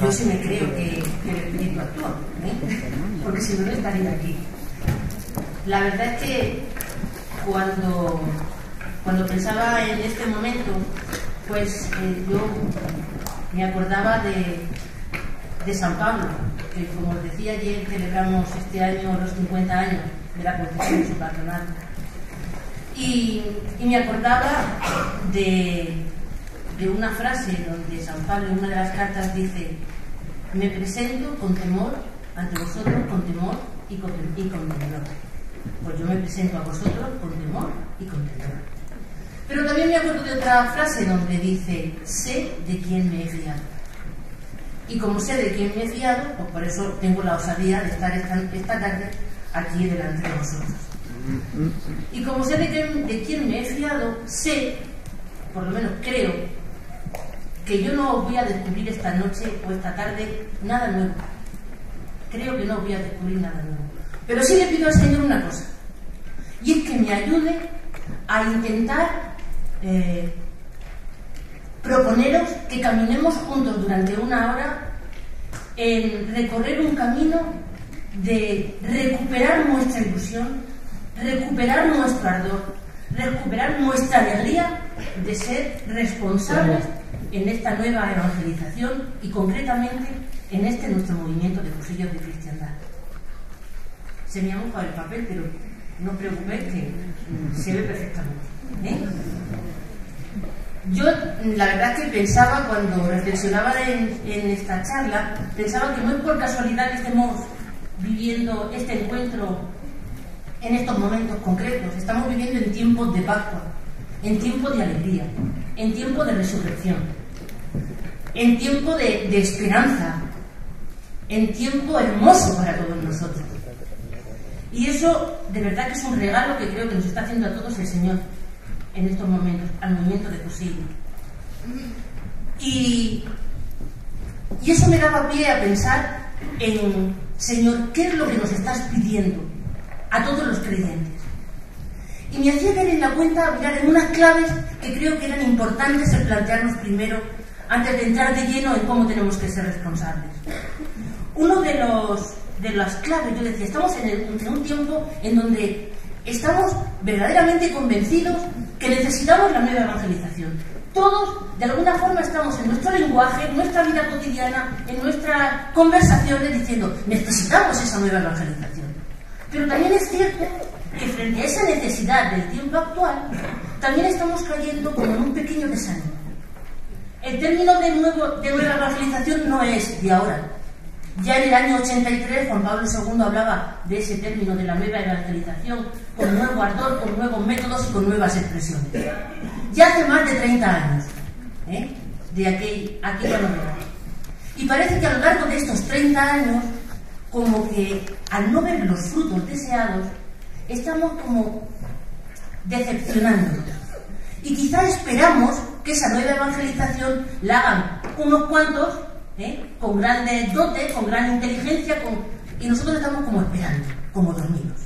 yo sí me creo que el Espíritu actúa, porque si no, no estaría aquí. La verdad es que cuando pensaba en este momento, pues yo me acordaba de San Pablo, que como os decía ayer, celebramos este año los 50 años de la concepción de su patronato. Y me acordaba de una frase donde San Pablo en una de las cartas dice: me presento con temor ante vosotros, con temor y con temor. Pues yo me presento a vosotros con temor y con temor. Pero también me acuerdo de otra frase donde dice: sé de quién me he fiado. Y como sé de quién me he fiado, pues por eso tengo la osadía de estar esta tarde aquí delante de vosotros. Y como sé de quién me he fiado, sé, por lo menos creo, que yo no os voy a descubrir esta noche o esta tarde nada nuevo. Creo que no voy a descubrir nada nuevo. Pero sí le pido al Señor una cosa, y es que me ayude a intentar proponeros que caminemos juntos durante una hora en recorrer un camino de recuperar nuestra ilusión, recuperar nuestro ardor, recuperar nuestra alegría de ser responsables en esta nueva evangelización y concretamente en este nuestro movimiento de cursillos de cristiandad. Se me ha mojado el papel, pero no os preocupéis que se ve perfectamente. Yo la verdad es que pensaba, cuando reflexionaba en esta charla, pensaba que no es por casualidad que estemos viviendo este encuentro en estos momentos concretos. Estamos viviendo en tiempos de Pascua, en tiempos de alegría, en tiempos de resurrección, en tiempo de esperanza, en tiempo hermoso para todos nosotros. Y eso de verdad que es un regalo que creo que nos está haciendo a todos el Señor en estos momentos, al movimiento de cursillo. Y eso me daba pie a pensar en: Señor, ¿qué es lo que nos estás pidiendo a todos los creyentes? Y me hacía caer en la cuenta mirar en unas claves que creo que eran importantes el plantearnos primero, antes de entrar de lleno en cómo tenemos que ser responsables. Uno de las claves, yo decía, estamos en un tiempo en donde estamos verdaderamente convencidos que necesitamos la nueva evangelización. Todos, de alguna forma, estamos en nuestro lenguaje, en nuestra vida cotidiana, en nuestras conversaciones, diciendo: necesitamos esa nueva evangelización. Pero también es cierto que frente a esa necesidad del tiempo actual, también estamos cayendo como en un pequeño desánimo. El término de nueva evangelización no es de ahora. Ya en el año 83 Juan Pablo II hablaba de ese término de la nueva evangelización, con nuevo ardor, con nuevos métodos y con nuevas expresiones. Ya hace más de 30 años de aquella novedad. Y parece que a lo largo de estos 30 años, como que al no ver los frutos deseados, estamos como decepcionándonos. Y quizá esperamos que esa nueva evangelización la hagan unos cuantos, con grandes dotes, con gran inteligencia, y nosotros estamos como esperando, como dormidos.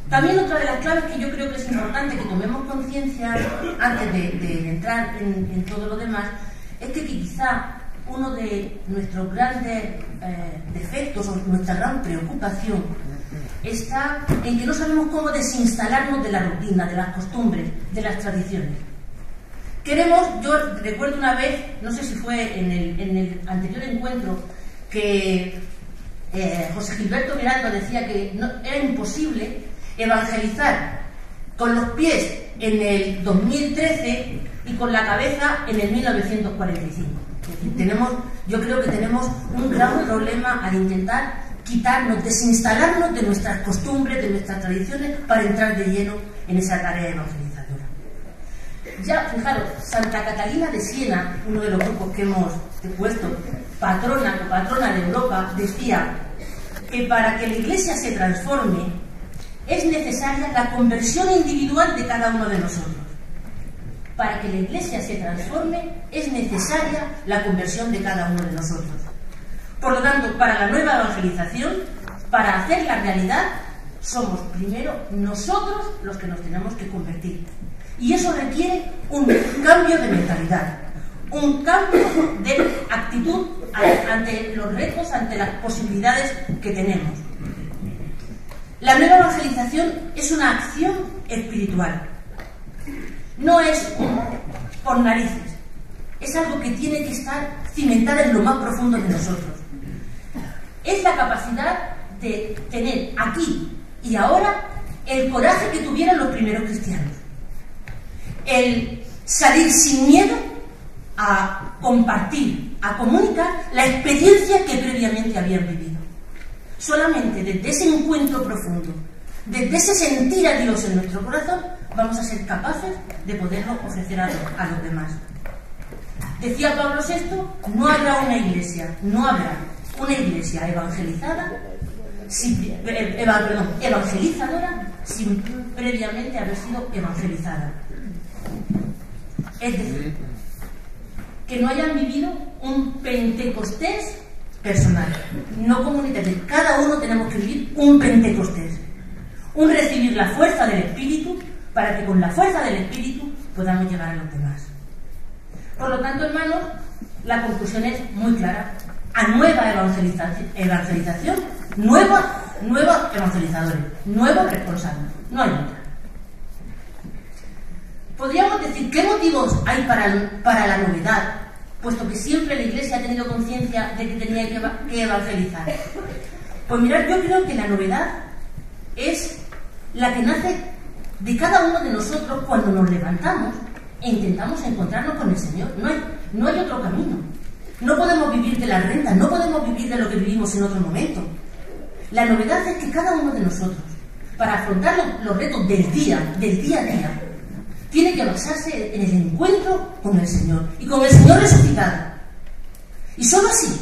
También otra de las claves que yo creo que es importante que tomemos conciencia antes de entrar en todo lo demás, es que quizá uno de nuestros grandes defectos o nuestra gran preocupación está en que no sabemos cómo desinstalarnos de la rutina, de las costumbres, de las tradiciones. Yo recuerdo una vez, no sé si fue en el anterior encuentro, que José Gilberto Miranda decía que era imposible evangelizar con los pies en el 2013 y con la cabeza en el 1945. Es decir, yo creo que tenemos un gran problema al intentar quitarnos, desinstalarnos de nuestras costumbres, de nuestras tradiciones, para entrar de lleno en esa tarea evangelizadora. Ya, fijaros, Santa Catalina de Siena, uno de los grupos que hemos puesto, patrona de Europa, decía que para que la Iglesia se transforme es necesaria la conversión individual de cada uno de nosotros. Para que la Iglesia se transforme es necesaria la conversión de cada uno de nosotros. Por lo tanto, para la nueva evangelización, para hacerla realidad, somos primero nosotros los que nos tenemos que convertir. Y eso requiere un cambio de mentalidad, un cambio de actitud ante los retos, ante las posibilidades que tenemos. La nueva evangelización es una acción espiritual. No es por narices. Es algo que tiene que estar cimentada en lo más profundo de nosotros. Es la capacidad de tener aquí y ahora el coraje que tuvieron los primeros cristianos. El salir sin miedo a compartir, a comunicar la experiencia que previamente habían vivido. Solamente desde ese encuentro profundo, desde ese sentir a Dios en nuestro corazón, vamos a ser capaces de poderlo ofrecer a los demás. Decía Pablo VI, no habrá una iglesia evangelizadora sin previamente haber sido evangelizada. Es decir, que no hayan vivido un Pentecostés personal, no comunitario. Cada uno tenemos que vivir un Pentecostés, un recibir la fuerza del Espíritu, para que con la fuerza del Espíritu podamos llegar a los demás. Por lo tanto, hermanos, la conclusión es muy clara: a nueva evangelización, nuevos evangelizadores, nuevos responsables. No hay otra. Podríamos decir, ¿qué motivos hay para la novedad? Puesto que siempre la Iglesia ha tenido conciencia de que tenía que evangelizar. Pues mirad, yo creo que la novedad es la que nace de cada uno de nosotros cuando nos levantamos e intentamos encontrarnos con el Señor. No hay otro camino. No podemos vivir de las rentas, no podemos vivir de lo que vivimos en otro momento. La novedad es que cada uno de nosotros, para afrontar los retos del día a día, tiene que basarse en el encuentro con el Señor y con el Señor resucitado. Y solo así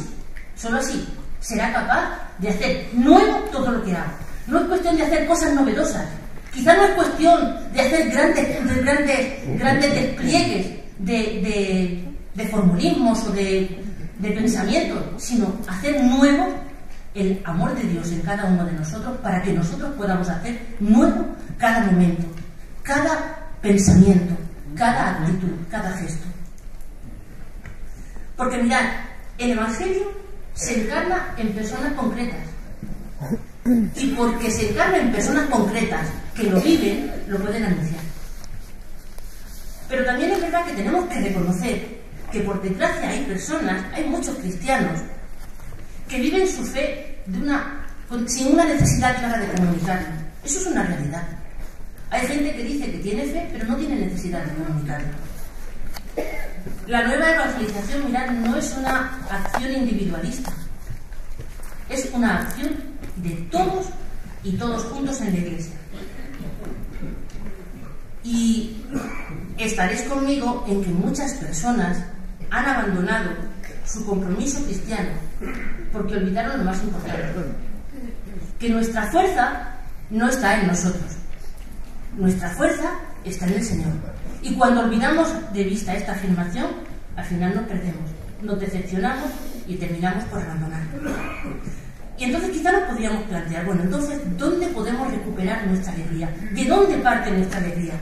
será capaz de hacer nuevo todo lo que haga. No es cuestión de hacer cosas novedosas. Quizá no es cuestión de hacer grandes despliegues de formulismos o de pensamientos, sino hacer nuevo el amor de Dios en cada uno de nosotros, para que nosotros podamos hacer nuevo cada momento, cada pensamiento, cada actitud, cada gesto. Porque mirad, el Evangelio se encarna en personas concretas. Y porque se encarna en personas concretas que lo viven, lo pueden anunciar. Pero también es verdad que tenemos que reconocer que por desgracia hay muchos cristianos que viven su fe sin una necesidad clara de comunicarlo. Eso es una realidad. Hay gente que dice que tiene fe, pero no tiene necesidad de comunicarlo. La nueva evangelización, mirad, no es una acción individualista. Es una acción de todos y todos juntos en la Iglesia. Y estaréis conmigo en que muchas personas han abandonado su compromiso cristiano porque olvidaron lo más importante: que nuestra fuerza no está en nosotros. Nuestra fuerza está en el Señor. Y cuando olvidamos de vista esta afirmación, al final nos perdemos, nos decepcionamos y terminamos por abandonar. Y entonces quizá nos podríamos plantear, bueno, entonces, ¿dónde podemos recuperar nuestra alegría? ¿De dónde parte nuestra alegría?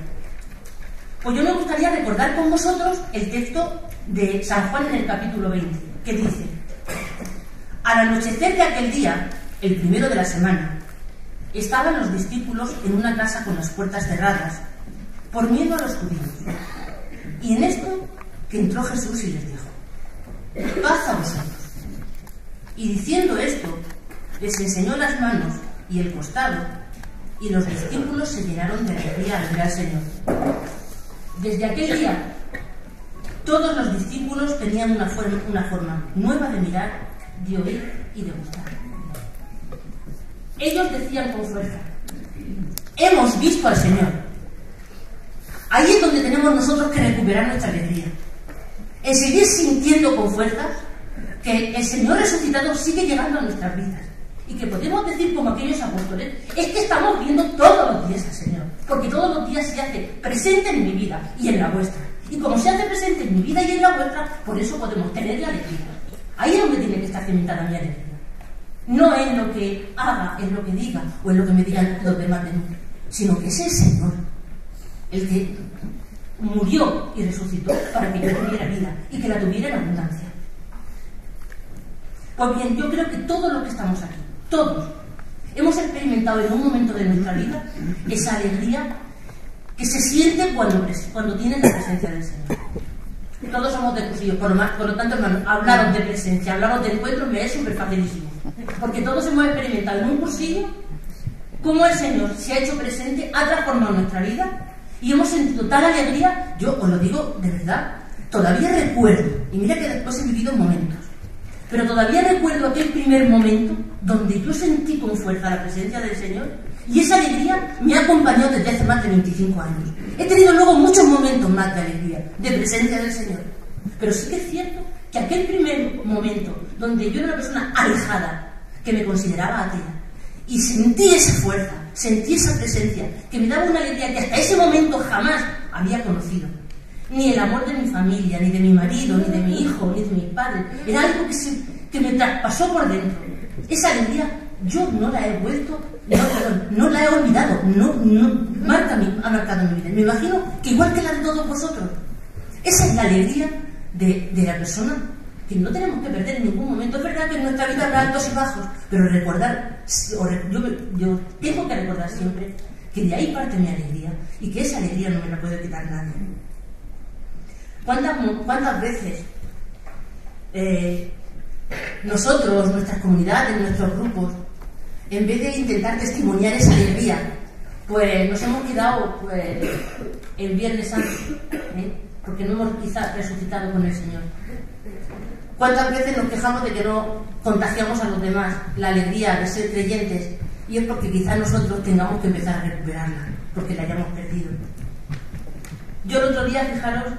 Pues yo me gustaría recordar con vosotros el texto de San Juan en el capítulo 20, que dice: al anochecer de aquel día, el primero de la semana, estaban los discípulos en una casa con las puertas cerradas, por miedo a los judíos. Y en esto que entró Jesús y les dijo: paz a vosotros. Y diciendo esto, les enseñó las manos y el costado, y los discípulos se llenaron de alegría al ver al Señor. Desde aquel día, todos los discípulos tenían una forma nueva de mirar, de oír y de gustar. Ellos decían con fuerza: hemos visto al Señor. Ahí es donde tenemos nosotros que recuperar nuestra alegría, en seguir sintiendo con fuerza que el Señor resucitado sigue llegando a nuestras vidas, y que podemos decir como aquellos apóstoles: es que estamos viendo todos los días al Señor, porque todos los días se hace presente en mi vida y en la vuestra, y como se hace presente en mi vida y en la vuestra, por eso podemos tener la alegría. Ahí es donde tiene que estar cimentada mi alegría, no en lo que haga, en lo que diga o en lo que me digan los demás de mí, sino que es el Señor el que murió y resucitó para que yo tuviera vida y que la tuviera en abundancia. Pues bien, yo creo que todos los que estamos aquí, todos, hemos experimentado en un momento de nuestra vida esa alegría que se siente cuando tienes la presencia del Señor. Todos somos de cursillos, por lo tanto, hermanos, hablaros de presencia, hablaros de encuentro me es súper facilísimo. Porque todos hemos experimentado en un cursillo cómo el Señor se ha hecho presente, ha transformado nuestra vida y hemos sentido tal alegría. Yo os lo digo de verdad, todavía recuerdo, y mira que después he vivido momentos, pero todavía recuerdo aquel primer momento donde yo sentí con fuerza la presencia del Señor y esa alegría me ha acompañado desde hace más de 25 años. He tenido luego muchos momentos más de alegría, de presencia del Señor, pero sí que es cierto que aquel primer momento donde yo era una persona alejada, que me consideraba atea, y sentí esa fuerza, sentí esa presencia, que me daba una alegría que hasta ese momento jamás había conocido. Ni el amor de mi familia, ni de mi marido, ni de mi hijo, ni de mis padres. Era algo que me traspasó por dentro. Esa alegría yo no la he vuelto, no la he olvidado. Ha marcado mi vida. Me imagino que igual que la de todos vosotros. Esa es la alegría de la persona que no tenemos que perder en ningún momento. Es verdad que en nuestra vida habrá altos y bajos, pero recordar, yo tengo que recordar siempre que de ahí parte mi alegría y que esa alegría no me la puede quitar nadie. ¿Cuántas veces nosotros, nuestras comunidades, nuestros grupos, en vez de intentar testimoniar esa alegría, pues nos hemos quedado el Viernes Santo, porque no hemos quizás resucitado con el Señor? ¿Cuántas veces nos quejamos de que no contagiamos a los demás la alegría de ser creyentes? Y es porque quizás nosotros tengamos que empezar a recuperarla, porque la hayamos perdido. Yo el otro día, fijaros,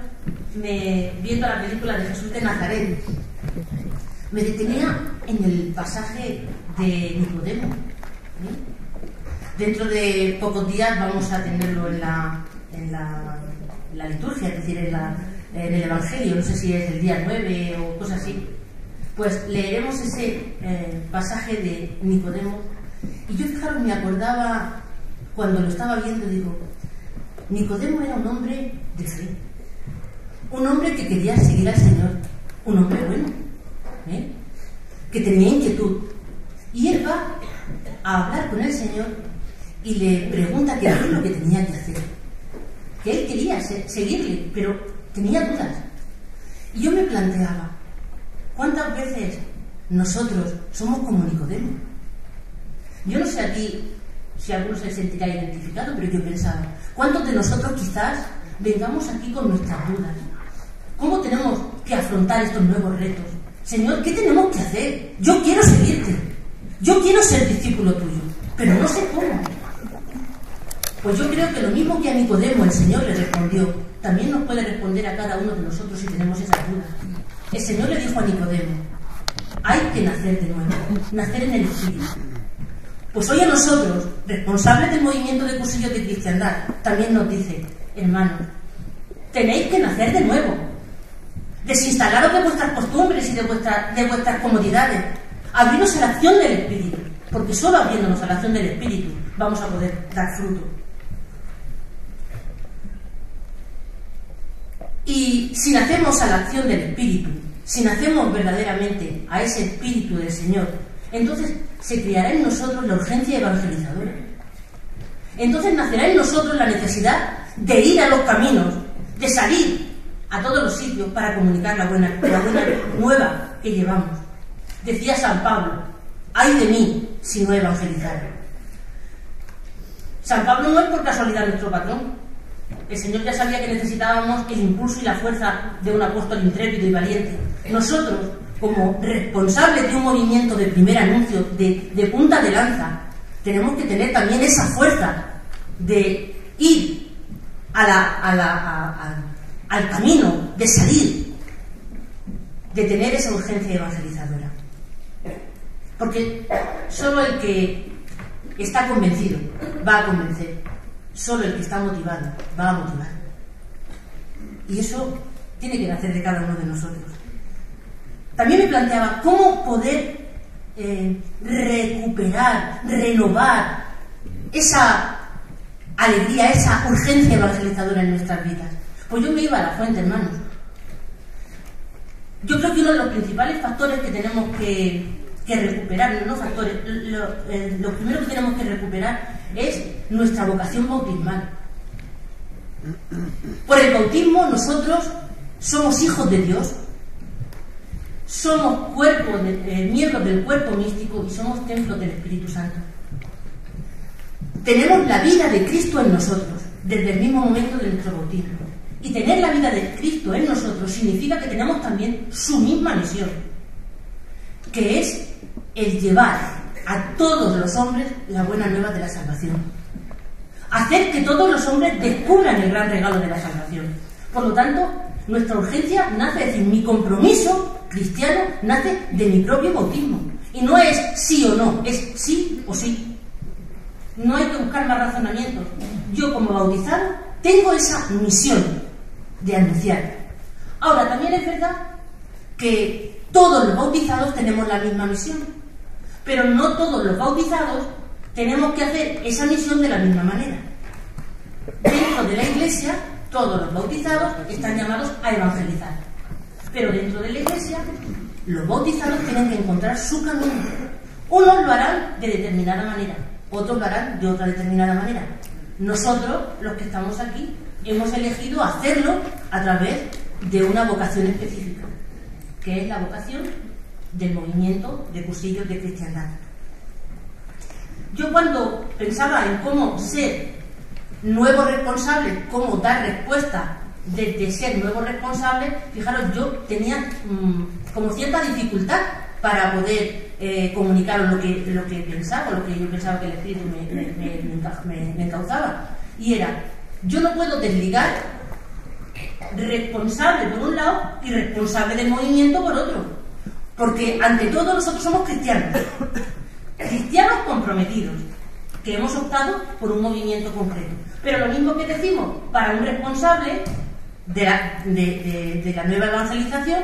viendo la película de Jesús de Nazaret, me detenía en el pasaje de Nicodemo. Dentro de pocos días vamos a tenerlo en la liturgia, es decir, en el Evangelio, no sé si es el día 9 o cosas así. Pues leeremos ese pasaje de Nicodemo. Y yo, fijaros, me acordaba, cuando lo estaba viendo, digo, Nicodemo era un hombre de fe, un hombre que quería seguir al Señor, un hombre bueno, que tenía inquietud. Y él va a hablar con el Señor y le pregunta qué es lo que tenía que hacer. Que él quería seguirle, pero tenía dudas. Y yo me planteaba, ¿cuántas veces nosotros somos como Nicodemo? Yo no sé aquí si alguno se sentirá identificado, pero yo pensaba, ¿cuántos de nosotros quizás vengamos aquí con nuestras dudas? ¿Cómo tenemos que afrontar estos nuevos retos? Señor, ¿qué tenemos que hacer? Yo quiero seguirte, yo quiero ser discípulo tuyo, pero no sé cómo. Pues yo creo que lo mismo que a Nicodemo el Señor le respondió, también nos puede responder a cada uno de nosotros si tenemos esas dudas. El Señor le dijo a Nicodemo, hay que nacer de nuevo, nacer en el Espíritu. Pues hoy a nosotros, responsables del movimiento de cursillos de cristiandad, también nos dice, hermanos, tenéis que nacer de nuevo, desinstalaros de vuestras costumbres y de vuestras comodidades, abriros a la acción del Espíritu, porque solo abriéndonos a la acción del Espíritu vamos a poder dar fruto. Y si nacemos a la acción del Espíritu, si nacemos verdaderamente a ese Espíritu del Señor, entonces se creará en nosotros la urgencia evangelizadora. Entonces nacerá en nosotros la necesidad de ir a los caminos, de salir a todos los sitios para comunicar la buena nueva que llevamos. Decía San Pablo, ay de mí si no evangelizara. San Pablo no es por casualidad nuestro patrón. El Señor ya sabía que necesitábamos el impulso y la fuerza de un apóstol intrépido y valiente. Nosotros, como responsables de un movimiento de primer anuncio, de punta de lanza, tenemos que tener también esa fuerza de ir al camino, de salir, de tener esa urgencia evangelizadora. Porque solo el que está convencido va a convencer, solo el que está motivado va a motivar. Y eso tiene que nacer de cada uno de nosotros. También me planteaba cómo poder recuperar, renovar esa alegría, esa urgencia evangelizadora en nuestras vidas. Pues yo me iba a la fuente, hermanos. yo creo que uno de los principales factores que tenemos que recuperar, no factores, lo primero que tenemos que recuperar es nuestra vocación bautismal. Por el bautismo nosotros somos hijos de Dios, somos miembros del cuerpo místico y somos templos del Espíritu Santo. Tenemos la vida de Cristo en nosotros desde el mismo momento de nuestro bautismo. Y tener la vida de Cristo en nosotros significa que tenemos también su misma misión, que es el llevar a todos los hombres la buena nueva de la salvación. Hacer que todos los hombres descubran el gran regalo de la salvación. Por lo tanto, nuestra urgencia nace, es decir, mi compromiso cristiano nace de mi propio bautismo. Y no es sí o no, es sí o sí. No hay que buscar más razonamientos. Yo, como bautizado, tengo esa misión de anunciar. Ahora, también es verdad que todos los bautizados tenemos la misma misión, pero no todos los bautizados tenemos que hacer esa misión de la misma manera. Dentro de la Iglesia, todos los bautizados están llamados a evangelizar, pero dentro de la Iglesia, los bautizados tienen que encontrar su camino. Unos lo harán de determinada manera, otros lo harán de otra determinada manera. Nosotros, los que estamos aquí, hemos elegido hacerlo a través de una vocación específica, que es la vocación del movimiento de cursillos de cristiandad. Yo, cuando pensaba en cómo ser nuevo responsable, cómo dar respuesta desde ser nuevo responsable, fijaros, yo tenía como cierta dificultad para poder comunicaros lo que pensaba, lo que yo pensaba que el Espíritu me encauzaba. Y era, yo no puedo desligar responsable por un lado y responsable del movimiento por otro, porque ante todo nosotros somos cristianos comprometidos, que hemos optado por un movimiento concreto. Pero lo mismo que decimos para un responsable de la nueva evangelización,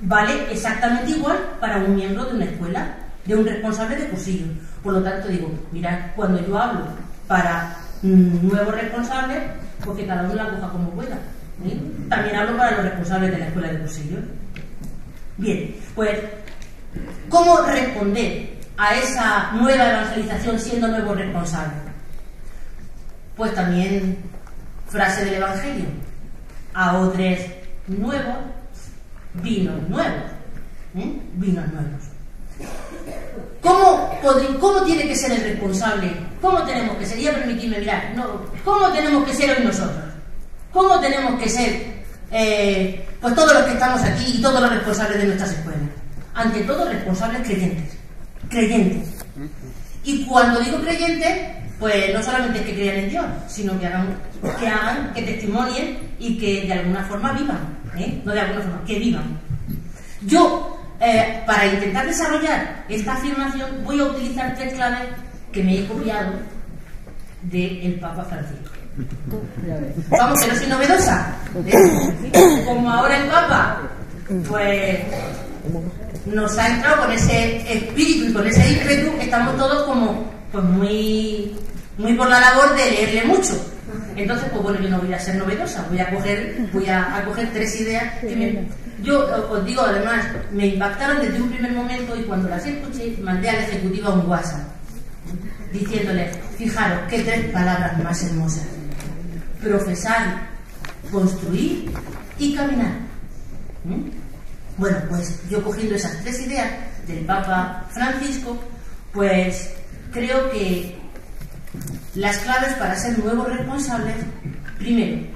vale exactamente igual para un miembro de una escuela, de un responsable de cursillo. Por lo tanto, digo, mirad, cuando yo hablo para nuevos responsables, pues que cada uno la coja como pueda. También hablo para los responsables de la escuela de cursillo. Bien, pues, ¿cómo responder a esa nueva evangelización siendo nuevo responsable? Pues también frase del Evangelio: a otros nuevos, vinos nuevos. Vinos nuevos. ¿Cómo tiene que ser el responsable? ¿Cómo tenemos que ser? Y permitirme mirar, no, ¿cómo tenemos que ser hoy nosotros? ¿Cómo tenemos que ser pues todos los que estamos aquí y todos los responsables de nuestras escuelas? Ante todo, responsables creyentes. Y cuando digo creyentes, pues no solamente es que crean en Dios, sino que hagan, que testimonien y que de alguna forma vivan, no de alguna forma, que vivan. Yo, para intentar desarrollar esta afirmación, voy a utilizar 3 claves que me he copiado del Papa Francisco. Vamos, que no soy novedosa. Como ahora el Papa, pues nos ha entrado con ese espíritu y con ese ímpetu, estamos todos como pues muy por la labor de leerle mucho. Entonces, pues bueno, yo no voy a ser novedosa, voy a coger 3 ideas que yo os digo, además, me impactaron desde un primer momento, y cuando las escuché, mandé a la ejecutiva un WhatsApp diciéndole: fijaros qué 3 palabras más hermosas: profesar, construir y caminar. Bueno, pues yo, cogiendo esas 3 ideas del Papa Francisco, pues creo que las claves para ser nuevos responsables: primero,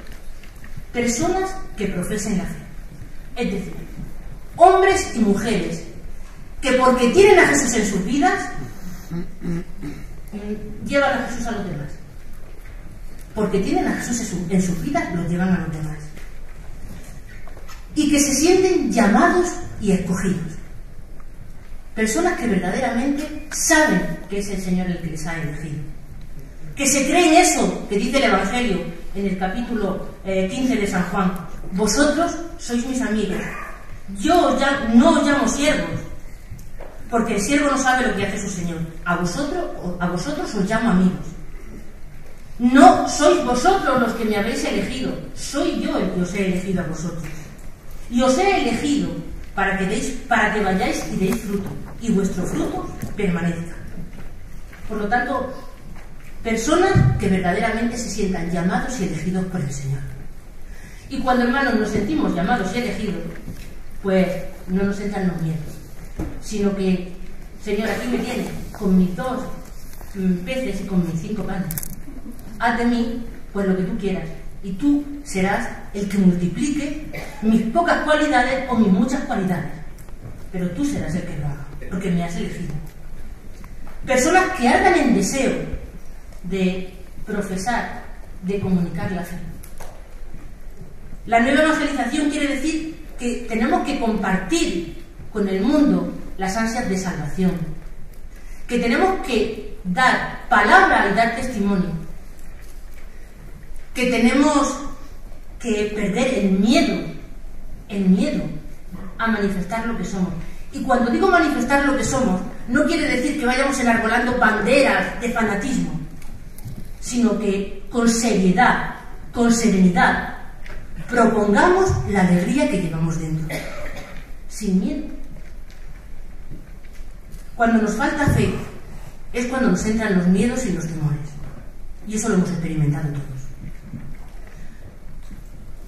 personas que profesen la fe, es decir, hombres y mujeres que, porque tienen a Jesús en sus vidas, llevan a Jesús a los demás. Porque tienen a Jesús en sus vidas, los llevan a los demás. Y que se sienten llamados y escogidos. Personas que verdaderamente saben que es el Señor el que les ha elegido. Que se creen eso que dice el Evangelio en el capítulo 15 de San Juan: vosotros sois mis amigos. Yo no os llamo siervos, porque el siervo no sabe lo que hace su Señor. A vosotros os llamo amigos. No sois vosotros los que me habéis elegido, soy yo el que os he elegido a vosotros. Y os he elegido para que vayáis y deis fruto, y vuestro fruto permanezca. Por lo tanto, personas que verdaderamente se sientan llamados y elegidos por el Señor. Y cuando, hermanos, nos sentimos llamados y elegidos, pues no nos entran los miedos, sino que, Señor, aquí me tienes con mis 2 peces y con mis 5 panes. Haz de mí pues lo que tú quieras, y tú serás el que multiplique mis pocas cualidades o mis muchas cualidades, pero tú serás el que lo haga, porque me has elegido. Personas que ardan en deseo de profesar, de comunicar la fe. La nueva evangelización quiere decir que tenemos que compartir con el mundo las ansias de salvación, que tenemos que dar palabra y dar testimonio, que tenemos que perder el miedo a manifestar lo que somos. Y cuando digo manifestar lo que somos, no quiere decir que vayamos enarbolando banderas de fanatismo, sino que con seriedad, con serenidad, propongamos la alegría que llevamos dentro, sin miedo. Cuando nos falta fe es cuando nos entran los miedos y los temores, y eso lo hemos experimentado todos.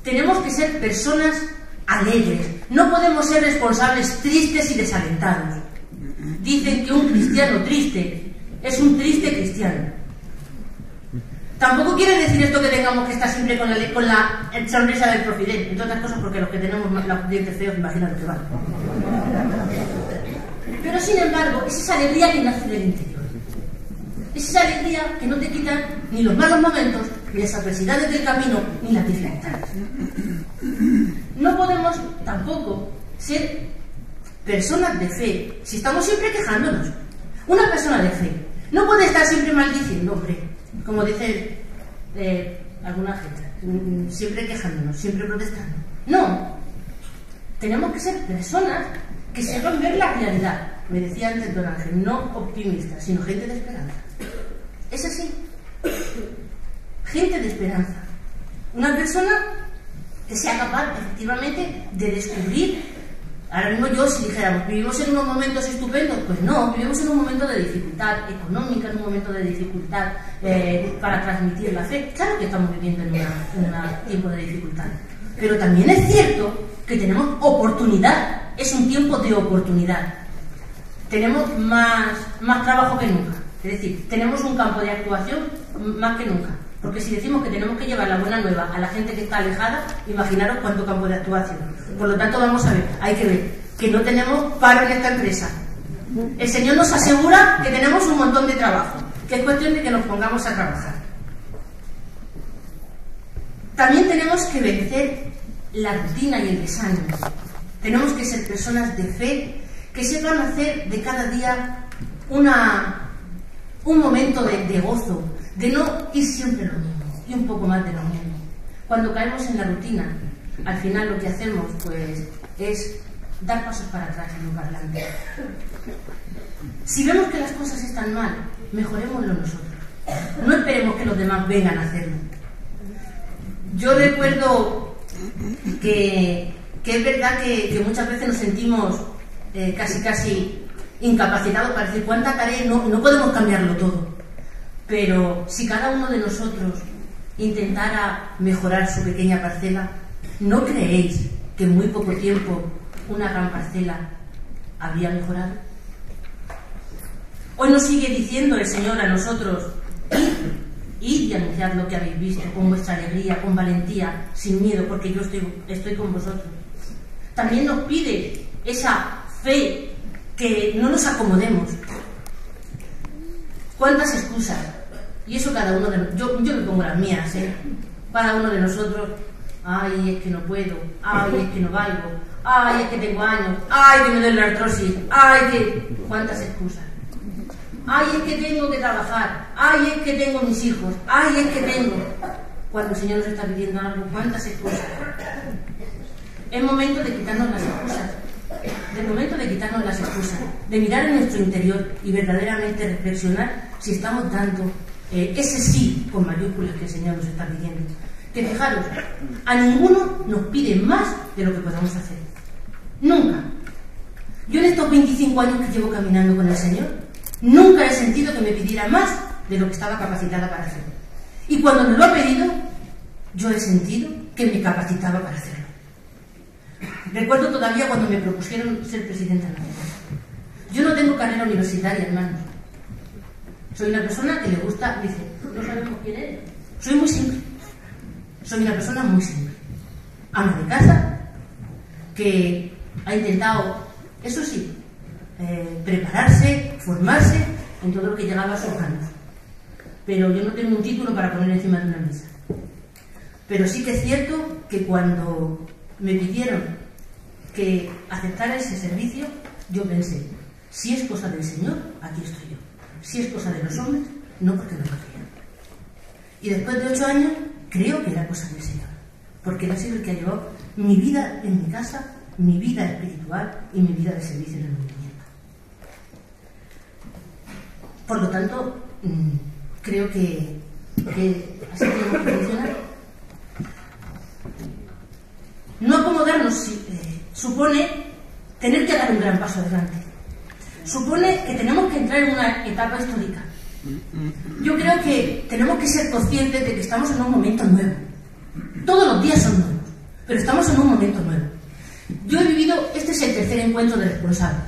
Tenemos que ser personas alegres, no podemos ser responsables tristes y desalentados. Dicen que un cristiano triste es un triste cristiano. Tampoco quiere decir esto que tengamos que estar siempre con la sonrisa del profidente, entre otras cosas porque los que tenemos los dientes feos, imagínate que van. Pero sin embargo, es esa alegría que nace del interior. Es esa alegría que no te quitan ni los malos momentos, ni las adversidades del camino, ni las dificultades. No podemos tampoco ser personas de fe si estamos siempre quejándonos. Una persona de fe no puede estar siempre maldiciendo, hombre, como dice alguna gente, siempre quejándonos, siempre protestando. No, tenemos que ser personas que sepan ver la realidad. Me decía antes don Ángel, no optimistas, sino gente de esperanza. Es así, gente de esperanza. Una persona que sea capaz efectivamente de descubrir. Ahora mismo yo, si dijéramos, ¿vivimos en unos momentos estupendos? Pues no, vivimos en un momento de dificultad económica, en un momento de dificultad para transmitir la fe. Claro que estamos viviendo en un tiempo de dificultad, pero también es cierto que tenemos oportunidad, es un tiempo de oportunidad. Tenemos más trabajo que nunca, es decir, tenemos un campo de actuación más que nunca. Porque si decimos que tenemos que llevar la buena nueva a la gente que está alejada, imaginaros cuánto campo de actuación. Por lo tanto, vamos a ver, hay que ver que no tenemos paro en esta empresa. El Señor nos asegura que tenemos un montón de trabajo, que es cuestión de que nos pongamos a trabajar. También tenemos que vencer la rutina y el desánimo. Tenemos que ser personas de fe que sepan hacer de cada día un momento de gozo, de no ir siempre lo mismo y un poco más de lo mismo. Cuando caemos en la rutina, al final lo que hacemos pues es dar pasos para atrás y no para adelante. Si vemos que las cosas están mal, mejorémoslo nosotros. No esperemos que los demás vengan a hacerlo. Yo recuerdo que es verdad que muchas veces nos sentimos casi incapacitados para decir cuánta tarea, no podemos cambiarlo todo. Pero si cada uno de nosotros intentara mejorar su pequeña parcela, ¿no creéis que en muy poco tiempo una gran parcela habría mejorado? Hoy nos sigue diciendo el Señor a nosotros, id y anunciad lo que habéis visto, con vuestra alegría, con valentía, sin miedo, porque yo estoy con vosotros. También nos pide esa fe, que no nos acomodemos. ¿Cuántas excusas? Y eso cada uno de nosotros, yo me pongo las mías, cada uno de nosotros, ay, es que no puedo, ay, es que no valgo, ay, es que tengo años, ay, que me duele la artrosis, ay, que... ¿Cuántas excusas? Ay, es que tengo que trabajar, ay, es que tengo mis hijos, ay, es que tengo... Cuando el Señor nos está pidiendo algo, ¿cuántas excusas? Es momento de quitarnos las excusas, de mirar en nuestro interior y verdaderamente reflexionar si estamos dando ese sí con mayúsculas que el Señor nos está pidiendo. Que fijaros, a ninguno nos pide más de lo que podamos hacer. Nunca. Yo en estos 25 años que llevo caminando con el Señor, nunca he sentido que me pidiera más de lo que estaba capacitada para hacer. Y cuando me lo ha pedido, yo he sentido que me capacitaba para hacerlo. Recuerdo todavía cuando me propusieron ser presidenta de la República. Yo no tengo carrera universitaria, hermanos. Soy una persona que le gusta, dice, no sabemos quién eres. Soy muy simple. Soy una persona muy simple. Ama de casa, que ha intentado, eso sí, prepararse, formarse en todo lo que llegaba a sus manos. Pero yo no tengo un título para poner encima de una mesa. Pero sí que es cierto que cuando me pidieron que aceptara ese servicio, yo pensé, si es cosa del Señor, aquí estoy yo. Si es cosa de los hombres, no, porque no lo hacía. Y después de 8 años, creo que era cosa del Señor, porque Él ha sido el que ha llevado mi vida en mi casa, mi vida espiritual y mi vida de servicio en el movimiento. Por lo tanto, creo que así tenemos que funcionar. No acomodarnos supone tener que dar un gran paso adelante. Supone que tenemos que entrar en una etapa histórica. Yo creo que tenemos que ser conscientes de que estamos en un momento nuevo. Todos los días son nuevos, pero estamos en un momento nuevo. Yo he vivido, este es el tercer encuentro de responsables.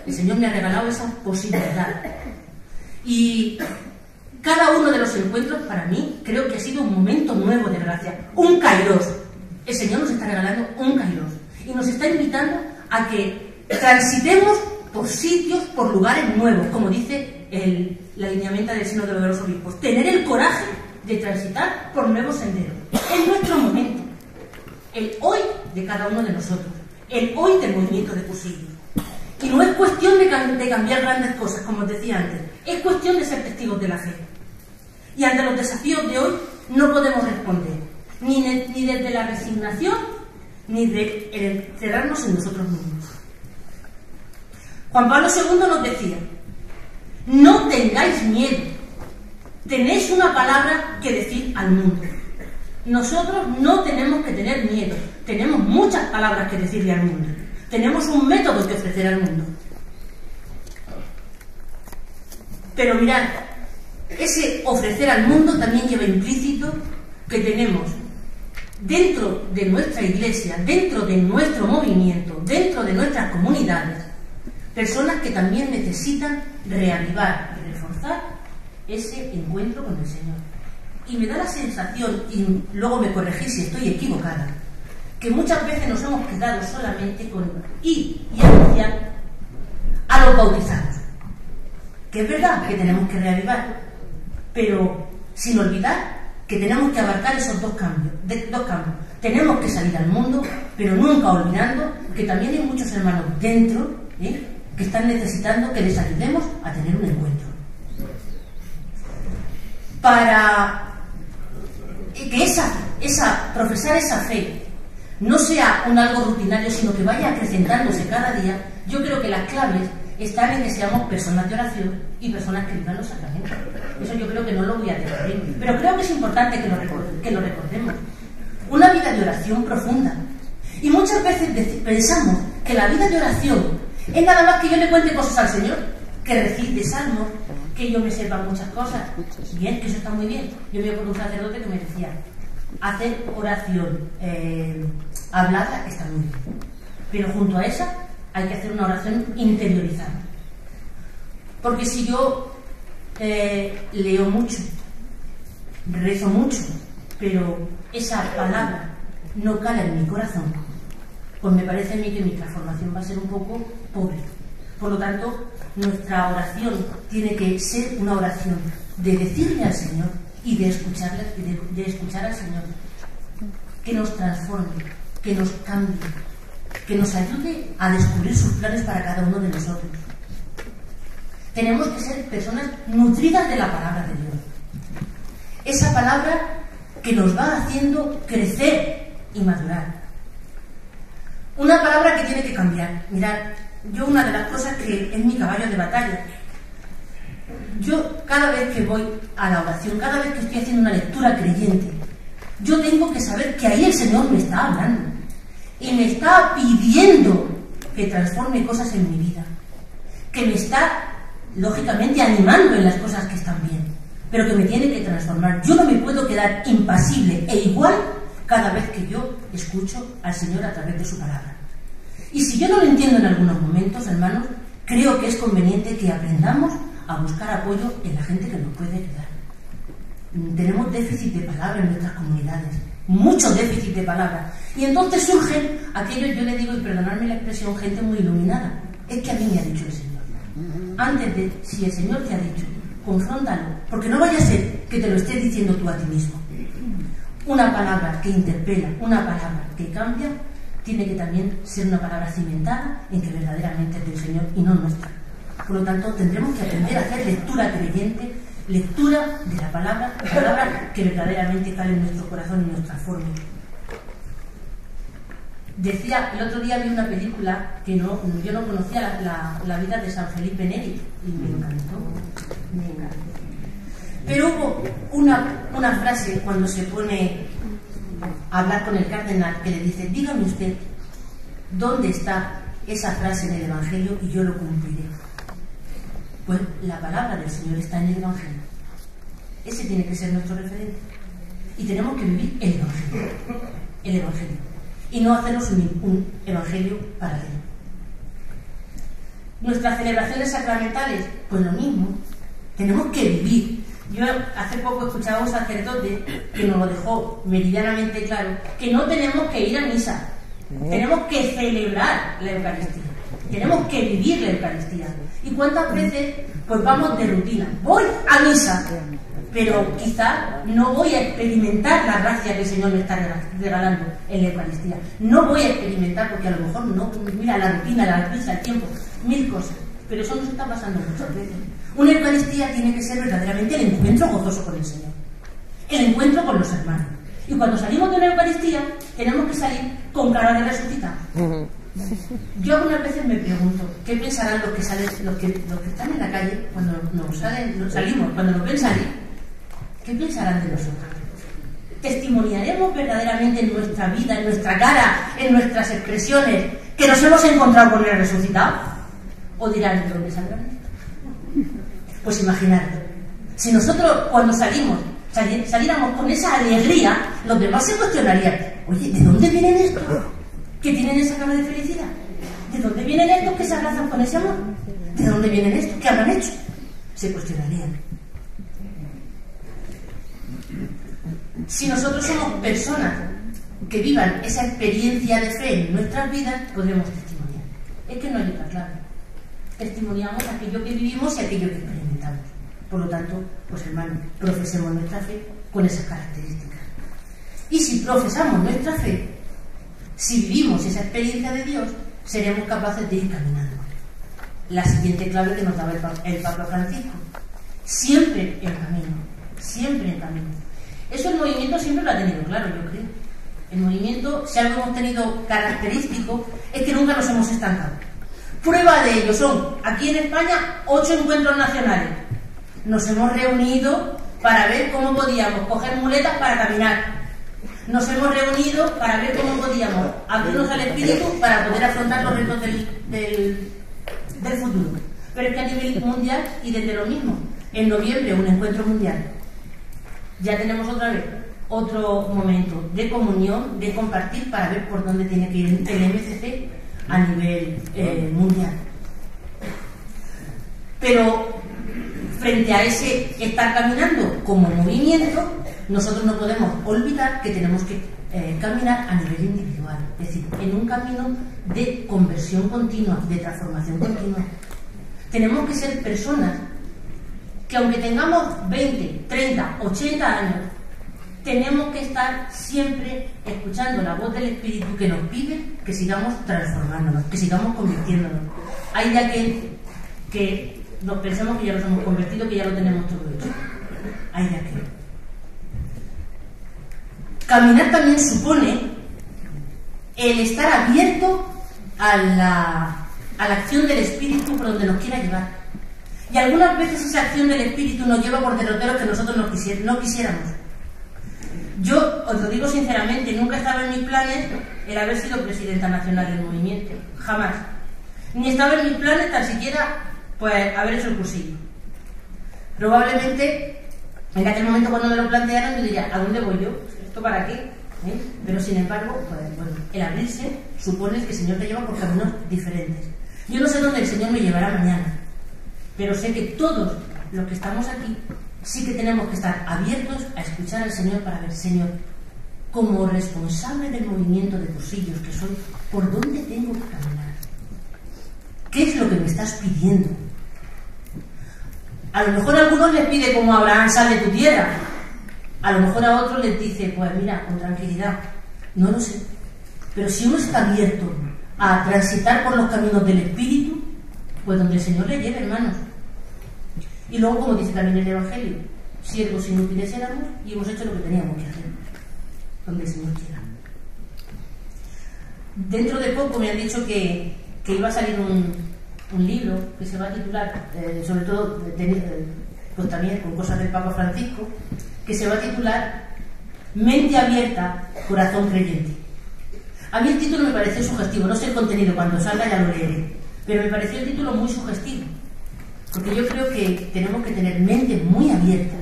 El Señor me ha regalado esa posibilidad. Y cada uno de los encuentros, para mí, creo que ha sido un momento nuevo de gracia. Un kairos. El Señor nos está regalando un kairos. Y nos está invitando a que transitemos por sitios, por lugares nuevos, como dice la lineamienta del Sínodo de los Obispos. Tener el coraje de transitar por nuevos senderos. Es nuestro momento. El hoy de cada uno de nosotros. El hoy del movimiento de Cursillos. Y no es cuestión de cambiar grandes cosas, como os decía antes. Es cuestión de ser testigos de la fe. Y ante los desafíos de hoy no podemos responder. Ni desde la resignación, ni de encerrarnos en nosotros mismos. Juan Pablo II nos decía, no tengáis miedo, tenéis una palabra que decir al mundo. Nosotros no tenemos que tener miedo, tenemos muchas palabras que decirle al mundo, tenemos un método que ofrecer al mundo. Pero mirad, ese ofrecer al mundo también lleva implícito que tenemos dentro de nuestra iglesia, dentro de nuestro movimiento, dentro de nuestras comunidades, personas que también necesitan reavivar y reforzar ese encuentro con el Señor. Y me da la sensación, y luego me corregís si estoy equivocada, que muchas veces nos hemos quedado solamente con ir y anunciar a los bautizados. Que es verdad que tenemos que reavivar, pero sin olvidar que tenemos que abarcar esos dos campos. Tenemos que salir al mundo, pero nunca olvidando que también hay muchos hermanos dentro, que están necesitando que les ayudemos a tener un encuentro. Para que profesar esa fe no sea un algo rutinario, sino que vaya acrecentándose cada día, yo creo que las claves están en que seamos personas de oración y personas que vivan los sacramentos. Eso yo creo que no lo voy a decir, pero creo que es importante que lo recordemos. Una vida de oración profunda. Y muchas veces pensamos que la vida de oración es nada más que yo le cuente cosas al Señor, que recite salmos, que yo me sepa muchas cosas. Bien, que eso está muy bien. Yo me acuerdo de un sacerdote que me decía, hacer oración hablada está muy bien, pero junto a esa hay que hacer una oración interiorizada. Porque si yo leo mucho, rezo mucho, pero esa palabra no cala en mi corazón, pues me parece a mí que mi transformación va a ser un poco pobre. Por lo tanto, nuestra oración tiene que ser una oración de decirle al Señor y de escuchar al Señor, que nos transforme, que nos cambie, que nos ayude a descubrir sus planes para cada uno de nosotros. Tenemos que ser personas nutridas de la palabra de Dios. Esa palabra que nos va haciendo crecer y madurar. Una palabra que tiene que cambiar. Mirad, yo una de las cosas que es mi caballo de batalla, yo cada vez que voy a la oración, cada vez que estoy haciendo una lectura creyente, yo tengo que saber que ahí el Señor me está hablando y me está pidiendo que transforme cosas en mi vida, que me está, lógicamente, animando en las cosas que están bien, pero que me tiene que transformar. Yo no me puedo quedar impasible e igual cada vez que yo escucho al Señor a través de su palabra. Y si yo no lo entiendo en algunos momentos, hermanos, creo que es conveniente que aprendamos a buscar apoyo en la gente que nos puede ayudar. Tenemos déficit de palabra en nuestras comunidades, mucho déficit de palabra. Y entonces surgen aquellos, yo le digo, y perdonadme la expresión, gente muy iluminada. Es que a mí me ha dicho el Señor. Antes de, si el Señor te ha dicho, confróntalo, porque no vaya a ser que te lo estés diciendo tú a ti mismo. Una palabra que interpela, una palabra que cambia, tiene que también ser una palabra cimentada en que verdaderamente es del Señor y no nuestra. Por lo tanto, tendremos que aprender a hacer lectura creyente, lectura de la palabra que verdaderamente cale en nuestro corazón y nos transforme. Decía, el otro día vi una película que yo no conocía, la vida de San Felipe Neri, y me encantó. Pero hubo una frase cuando se pone a hablar con el cardenal que le dice: dígame usted dónde está esa frase en el Evangelio y yo lo cumpliré. Pues la palabra del Señor está en el Evangelio. Ese tiene que ser nuestro referente. Y tenemos que vivir el Evangelio. El Evangelio. Y no hacernos un Evangelio paralelo. Nuestras celebraciones sacramentales, pues lo mismo. Tenemos que vivir. Yo hace poco escuchaba a un sacerdote que nos lo dejó meridianamente claro, que no tenemos que ir a misa. Tenemos que celebrar la Eucaristía. Tenemos que vivir la Eucaristía. ¿Y cuántas veces pues vamos de rutina? Voy a misa, pero quizá no voy a experimentar la gracia que el Señor me está regalando en la Eucaristía. No voy a experimentar porque a lo mejor no, mira, la rutina, la prisa, el tiempo, mil cosas. Pero eso nos está pasando muchas veces. Una Eucaristía tiene que ser verdaderamente el encuentro gozoso con el Señor, el encuentro con los hermanos. Y cuando salimos de una Eucaristía tenemos que salir con cara de resucitado. Yo algunas veces me pregunto qué pensarán los que están en la calle cuando salimos, cuando nos ven salir. ¿Qué pensarán de nosotros? ¿Testimoniaremos verdaderamente en nuestra vida, en nuestra cara, en nuestras expresiones, que nos hemos encontrado con el resucitado? ¿O dirán, ¿de dónde saldrán esto? Pues imaginad, si nosotros cuando saliéramos con esa alegría, los demás se cuestionarían: oye, ¿de dónde vienen estos que tienen esa cara de felicidad? ¿De dónde vienen estos que se abrazan con ese amor? ¿De dónde vienen estos? ¿Qué habrán hecho? Se cuestionarían. Si nosotros somos personas que vivan esa experiencia de fe en nuestras vidas, podremos testimoniar. Es que no hay otra clave. Testimoniamos aquello que vivimos y aquello que experimentamos. Por lo tanto, pues hermanos, profesemos nuestra fe con esas características. Y si profesamos nuestra fe, si vivimos esa experiencia de Dios, seremos capaces de ir caminando. La siguiente clave que nos daba el Papa Francisco: siempre en camino, siempre en camino. Eso el movimiento siempre lo ha tenido claro, yo creo. El movimiento, si algo hemos tenido característico, es que nunca nos hemos estancado. Prueba de ello son, aquí en España, 8 encuentros nacionales. Nos hemos reunido para ver cómo podíamos coger muletas para caminar. Nos hemos reunido para ver cómo podíamos abrirnos al espíritu para poder afrontar los retos del futuro. Pero es que a nivel mundial, y desde lo mismo, en noviembre un encuentro mundial. Ya tenemos otra vez otro momento de comunión, de compartir para ver por dónde tiene que ir el MCC a nivel mundial. Pero frente a ese estar caminando como movimiento, nosotros no podemos olvidar que tenemos que caminar a nivel individual, es decir, en un camino de conversión continua, de transformación continua. Tenemos que ser personas que, aunque tengamos 20, 30, 80 años, tenemos que estar siempre escuchando la voz del Espíritu que nos pide que sigamos transformándonos, que sigamos convirtiéndonos. Hay ya que nos pensemos que ya nos hemos convertido, que ya lo tenemos todo hecho. Hay ya que. Caminar también supone el estar abierto a la acción del Espíritu por donde nos quiera llevar. Y algunas veces esa acción del Espíritu nos lleva por derroteros que nosotros no quisiéramos. Yo os lo digo sinceramente, nunca estaba en mis planes el haber sido presidenta nacional del movimiento, jamás. ni estaba en mis planes tan siquiera pues haber hecho el cursillo. Probablemente en aquel momento cuando me lo plantearan yo diría, ¿a dónde voy yo? ¿Esto para qué? Pero sin embargo, pues, bueno, el abrirse supone que el Señor te lleva por caminos diferentes. Yo no sé dónde el Señor me llevará mañana, pero sé que todos los que estamos aquí sí que tenemos que estar abiertos a escuchar al Señor para ver, Señor, como responsable del movimiento de cursillos que soy, ¿por dónde tengo que caminar? ¿Qué es lo que me estás pidiendo? A lo mejor a algunos les pide como a Abraham, sal de tu tierra. A lo mejor a otros les dice, pues mira, con tranquilidad. No lo sé. Pero si uno está abierto a transitar por los caminos del Espíritu, pues donde el Señor le lleve, hermanos. Y luego, como dice también el Evangelio, siervos inútiles éramos y hemos hecho lo que teníamos que hacer, donde el Señor quiera. Dentro de poco me han dicho que iba a salir un libro que se va a titular, sobre todo pues también con cosas del Papa Francisco, que se va a titular Mente abierta, corazón creyente. A mí el título me pareció sugestivo, no sé el contenido, cuando salga ya lo leeré, pero me pareció el título muy sugestivo, porque yo creo que tenemos que tener mentes muy abiertas,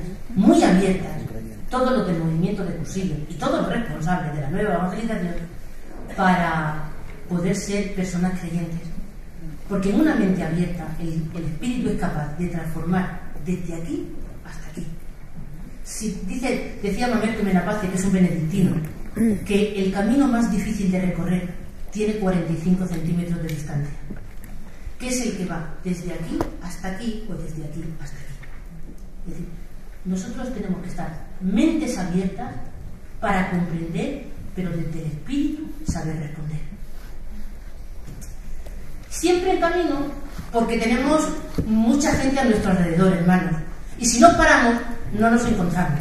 todos los del movimiento de cursillo y todos los responsables de la nueva evangelización, para poder ser personas creyentes. Porque en una mente abierta el Espíritu es capaz de transformar desde aquí hasta aquí. Si decía Mamerto Menapace, que es un benedictino, que el camino más difícil de recorrer tiene 45 centímetros de distancia, que es el que va desde aquí hasta aquí o desde aquí hasta aquí. Es decir, nosotros tenemos que estar mentes abiertas para comprender, pero desde el Espíritu saber responder. Siempre en camino, porque tenemos mucha gente a nuestro alrededor, hermanos, y si nos paramos, no nos encontramos.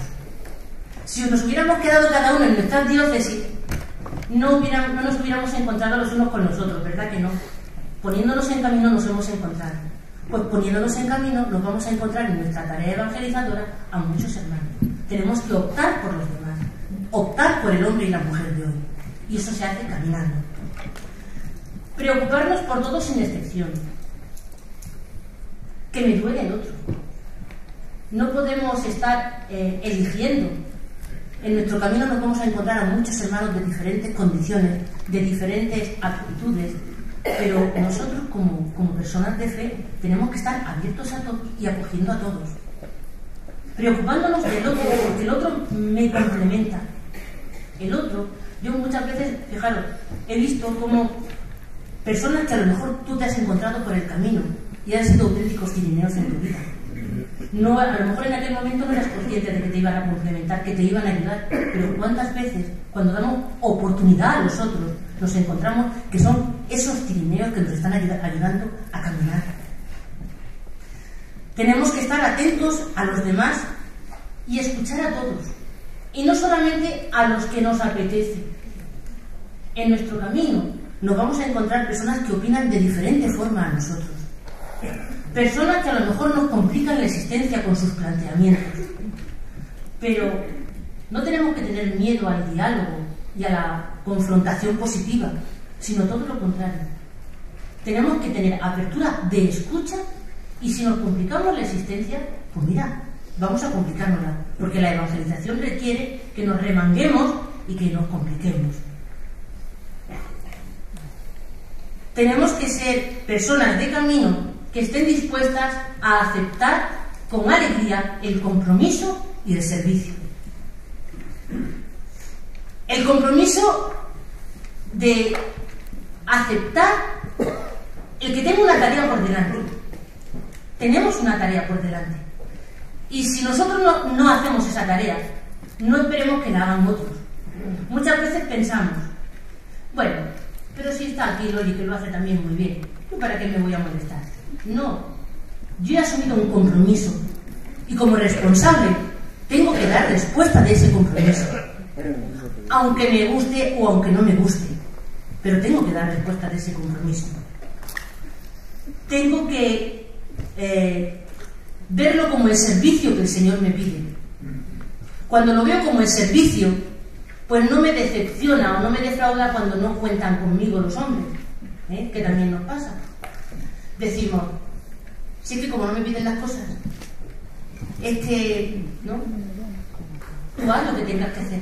Si nos hubiéramos quedado cada uno en nuestra diócesis, no nos hubiéramos encontrado los unos con los otros, ¿verdad que no? Poniéndonos en camino nos hemos encontrado. Pues poniéndonos en camino nos vamos a encontrar en nuestra tarea evangelizadora a muchos hermanos. Tenemos que optar por los demás, optar por el hombre y la mujer de hoy. Y eso se hace caminando. Preocuparnos por todos sin excepción. Que me duele el otro. No podemos estar eligiendo. En nuestro camino nos vamos a encontrar a muchos hermanos de diferentes condiciones, de diferentes aptitudes, pero nosotros como personas de fe tenemos que estar abiertos a todos y acogiendo a todos. Preocupándonos del otro, porque el otro me complementa. El otro, yo muchas veces, fijaros, he visto como personas que a lo mejor tú te has encontrado por el camino y han sido auténticos cirineos en tu vida. No, a lo mejor en aquel momento no eras consciente de que te iban a complementar, que te iban a ayudar, pero cuántas veces cuando damos oportunidad a los otros nos encontramos que son esos cirineos que nos están ayudando a caminar. Tenemos que estar atentos a los demás y escuchar a todos, y no solamente a los que nos apetece. En nuestro camino nos vamos a encontrar personas que opinan de diferente forma a nosotros. Personas que a lo mejor nos complican la existencia con sus planteamientos. Pero no tenemos que tener miedo al diálogo y a la confrontación positiva, sino todo lo contrario. Tenemos que tener apertura de escucha y si nos complicamos la existencia, pues mira, vamos a complicárnosla, porque la evangelización requiere que nos remanguemos y que nos compliquemos. Tenemos que ser personas de camino que estén dispuestas a aceptar con alegría el compromiso y el servicio. El compromiso de aceptar el que tengo una tarea por delante. Tenemos una tarea por delante. Y si nosotros no hacemos esa tarea, no esperemos que la hagan otros. Muchas veces pensamos, bueno, pero si está aquí Loli, que lo hace también muy bien, ¿yo para qué me voy a molestar? No, yo he asumido un compromiso y como responsable tengo que dar respuesta de ese compromiso, aunque me guste o aunque no me guste, pero tengo que dar respuesta de ese compromiso. Tengo que verlo como el servicio que el Señor me pide. Cuando lo veo como el servicio, pues no me decepciona o no me defrauda cuando no cuentan conmigo los hombres, que también nos pasa. decimos, si es que como no me piden las cosas, es que, ¿no? Tú haz lo que tengas que hacer.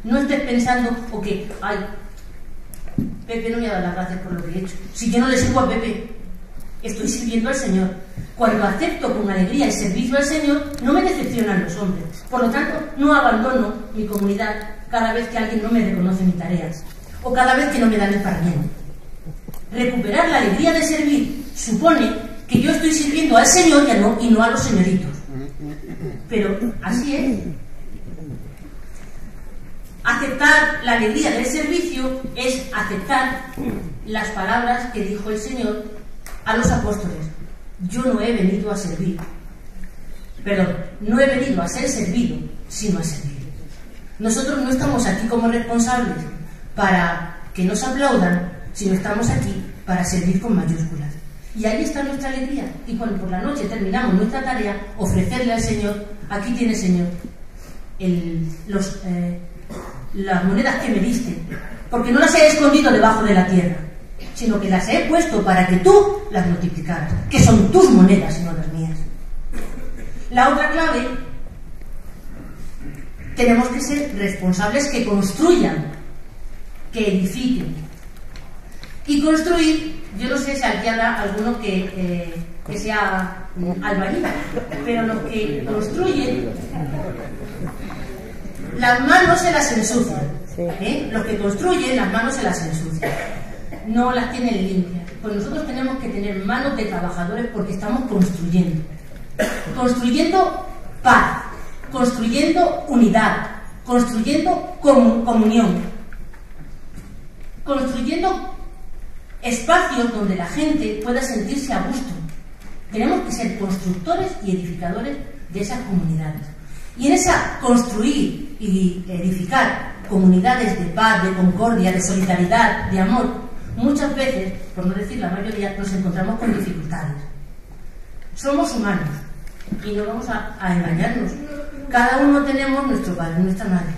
No estés pensando, o que, ay, Pepe no me ha dado las gracias por lo que he hecho. Si yo no le sirvo a Pepe, estoy sirviendo al Señor. Cuando acepto con alegría el servicio al Señor, no me decepcionan los hombres. Por lo tanto, no abandono mi comunidad cada vez que alguien no me reconoce mis tareas o cada vez que no me dan el paramiento. Recuperar la alegría de servir supone que yo estoy sirviendo al Señor y no a los señoritos. Pero así es. Aceptar la alegría del servicio es aceptar las palabras que dijo el Señor a los apóstoles. Yo no he venido a servir. Perdón, no he venido a ser servido, sino a servir. Nosotros no estamos aquí como responsables para que nos aplaudan, sino estamos aquí para servir con mayúsculas. Y ahí está nuestra alegría. Y cuando por la noche terminamos nuestra tarea, ofrecerle al Señor, aquí tiene, Señor, las monedas que me diste, porque no las he escondido debajo de la tierra, sino que las he puesto para que tú las multiplicaras, que son tus monedas y no las mías. La otra clave, tenemos que ser responsables que construyan, que edifiquen. Y construir, yo no sé si aquí habrá alguno que sea albañil, pero los que construyen, las manos se las ensucian. Los que construyen, las manos se las ensucian. No las tienen limpias. Pues nosotros tenemos que tener manos de trabajadores porque estamos construyendo. Construyendo paz, construyendo unidad, construyendo comunión, construyendo espacios donde la gente pueda sentirse a gusto. Tenemos que ser constructores y edificadores de esas comunidades. Y en esa construir y edificar comunidades de paz, de concordia, de solidaridad, de amor, muchas veces, por no decir la mayoría, nos encontramos con dificultades. Somos humanos y no vamos a engañarnos. Cada uno tenemos nuestro padre, nuestra madre,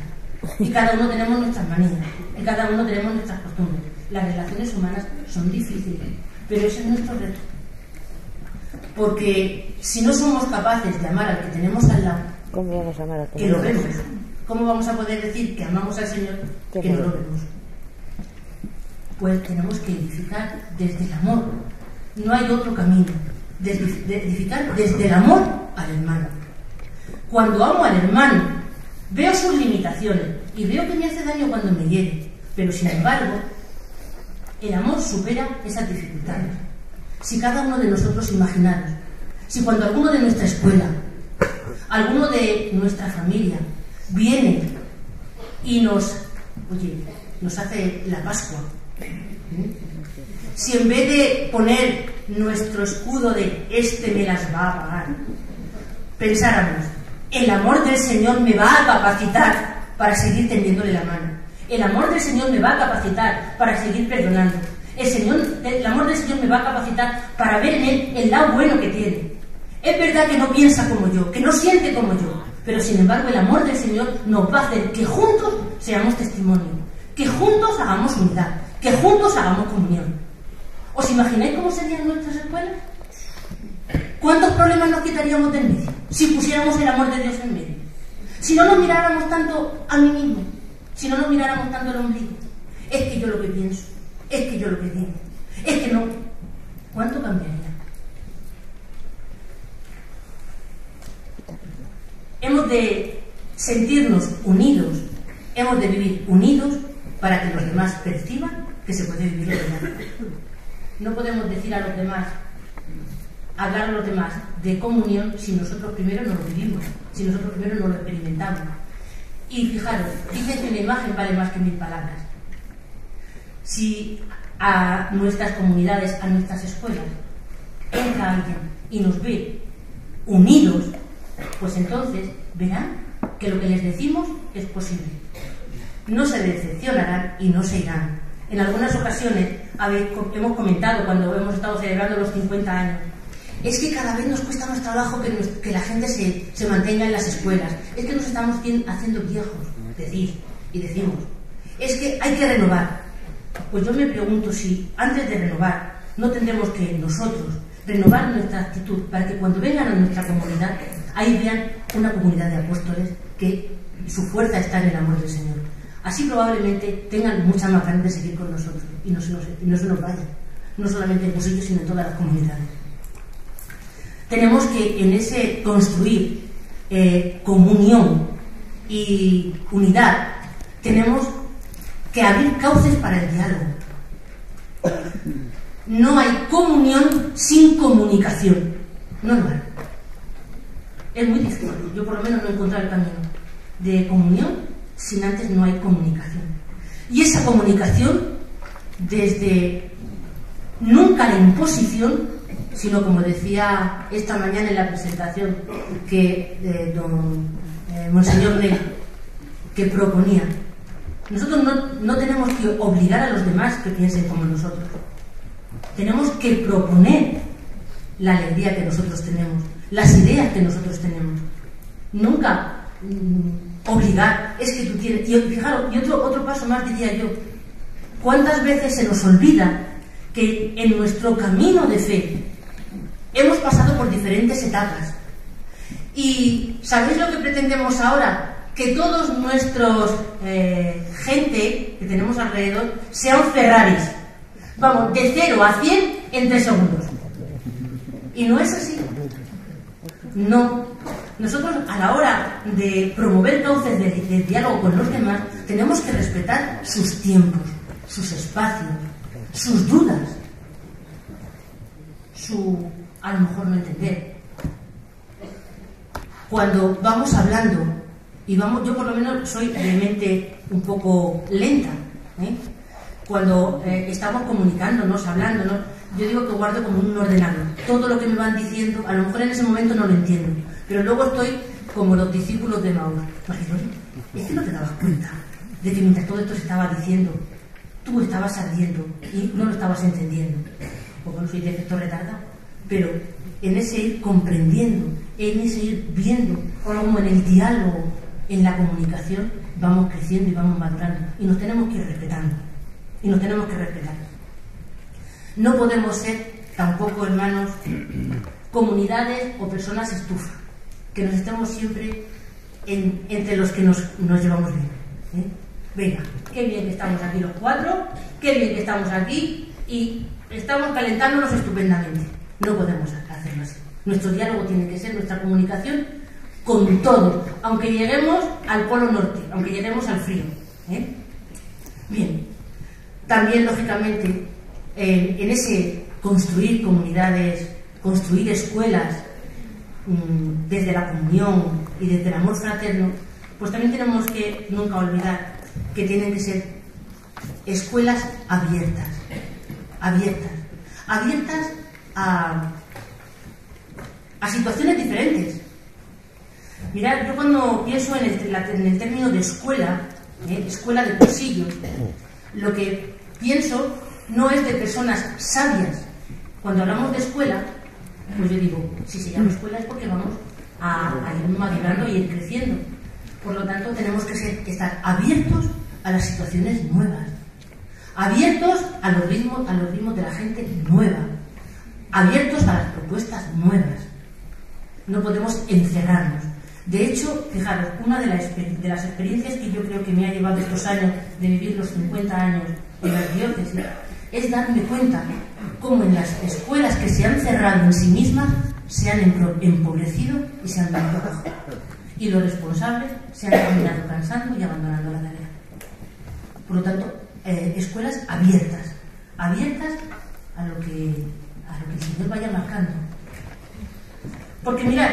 y cada uno tenemos nuestras manías, y cada uno tenemos nuestras costumbres. Las relaciones humanas son difíciles, pero ese es nuestro reto. Porque si no somos capaces de amar al que tenemos al lado, ¿cómo vamos a amar al que lo vemos? ¿Cómo vamos a poder decir que amamos al Señor que no lo vemos? Pues tenemos que edificar desde el amor. No hay otro camino. De edificar desde el amor al hermano. Cuando amo al hermano, veo sus limitaciones y veo que me hace daño cuando me hiere, pero sin embargo, el amor supera esas dificultades. Si cada uno de nosotros imaginamos, si cuando alguno de nuestra escuela, alguno de nuestra familia viene y nos hace la Pascua, si en vez de poner nuestro escudo de este me las va a pagar, pensáramos, el amor del Señor me va a capacitar para seguir tendiéndole la mano, el amor del Señor me va a capacitar para seguir perdonando, el amor del Señor me va a capacitar para ver en Él el lado bueno que tiene. Es verdad que no piensa como yo, que no siente como yo, pero sin embargo el amor del Señor nos va a hacer que juntos seamos testimonio, que juntos hagamos unidad, que juntos hagamos comunión. ¿Os imagináis cómo serían nuestras escuelas? ¿Cuántos problemas nos quitaríamos del medio si pusiéramos el amor de Dios en medio? Si no nos miráramos tanto a mí mismo, si no nos miráramos tanto al ombligo. Es que yo lo que pienso, es que yo lo que digo, es que no. ¿Cuánto cambiaría? Hemos de sentirnos unidos, hemos de vivir unidos para que los demás perciban que se puede vivir la vida. No podemos decir a los demás, hablar a los demás de comunión si nosotros primero no lo vivimos, si nosotros primero no lo experimentamos. Y fijaros, dicen que una imagen vale más que 1000 palabras. Si a nuestras comunidades, a nuestras escuelas, entra alguien y nos ve unidos, pues entonces verán que lo que les decimos es posible. No se decepcionarán y no se irán. En algunas ocasiones hemos comentado, cuando hemos estado celebrando los 50 años, es que cada vez nos cuesta más trabajo que la gente se mantenga en las escuelas. Es que nos estamos haciendo viejos, decimos. Es que hay que renovar. Pues yo me pregunto si antes de renovar no tendremos que nosotros renovar nuestra actitud para que cuando vengan a nuestra comunidad, ahí vean una comunidad de apóstoles que su fuerza está en el amor del Señor. Así probablemente tengan muchas más ganas de seguir con nosotros y no se nos vayan, no solamente en Cursillos, sino en todas las comunidades. Tenemos que en ese construir comunión y unidad, tenemos que abrir cauces para el diálogo. No hay comunión sin comunicación. No lo hay. Es muy difícil. Yo por lo menos no he encontrado el camino de comunión sin antes no hay comunicación. Y esa comunicación desde nunca la imposición, sino como decía esta mañana en la presentación que Monseñor Ney que proponía. Nosotros no tenemos que obligar a los demás que piensen como nosotros. Tenemos que proponer la alegría que nosotros tenemos, las ideas que nosotros tenemos. Nunca obligar, es que tú tienes... Y fijaros, y otro paso más diría yo, ¿cuántas veces se nos olvida que en nuestro camino de fe hemos pasado por diferentes etapas? Y ¿sabéis lo que pretendemos ahora? Que todos nuestros gente que tenemos alrededor sean Ferraris. Vamos, de 0 a 100 en 3 segundos. Y no es así. No. Nosotros, a la hora de promover cauces de diálogo con los demás, tenemos que respetar sus tiempos, sus espacios, sus dudas, a lo mejor no entender. Cuando vamos hablando, yo por lo menos soy de mente un poco lenta, cuando estamos comunicándonos, hablándonos, yo digo que guardo como un ordenador. Todo lo que me van diciendo, a lo mejor en ese momento no lo entiendo, pero luego estoy como los discípulos de Maús. Es que no te dabas cuenta de que mientras todo esto se estaba diciendo, tú estabas ardiendo y no lo estabas entendiendo. Porque no soy de efecto retardado, pero en ese ir comprendiendo, en ese ir viendo, como en el diálogo, en la comunicación, vamos creciendo y vamos madurando. Y nos tenemos que ir respetando. Y nos tenemos que respetar. No podemos ser tampoco, hermanos, comunidades o personas estufa, que nos estemos siempre entre los que nos llevamos bien. Venga, qué bien que estamos aquí los 4, qué bien que estamos aquí y estamos calentándonos estupendamente. No podemos hacerlo así. Nuestro diálogo tiene que ser nuestra comunicación con todo, aunque lleguemos al Polo Norte, aunque lleguemos al frío. Bien, también lógicamente en ese construir comunidades, construir escuelas desde la comunión y desde el amor fraterno, pues también tenemos que nunca olvidar que tienen que ser escuelas abiertas a situaciones diferentes. Mirad, yo cuando pienso en el término de escuela, escuela de cursillos, lo que pienso no es de personas sabias. Cuando hablamos de escuela, pues yo digo, si se llama escuela es porque vamos a ir madurando y ir creciendo. Por lo tanto, tenemos que estar abiertos a las situaciones nuevas, abiertos a los ritmos de la gente nueva, abiertos a las propuestas nuevas. No podemos encerrarnos. De hecho, fijaros, una de las experiencias que yo creo que me ha llevado estos años de vivir los 50 años en la diócesis es darme cuenta cómo en las escuelas que se han cerrado en sí mismas se han empobrecido y se han venido abajo. Y los responsables se han terminado cansando y abandonando la tarea. Por lo tanto, escuelas abiertas a lo que el Señor vaya marcando. Porque mirad,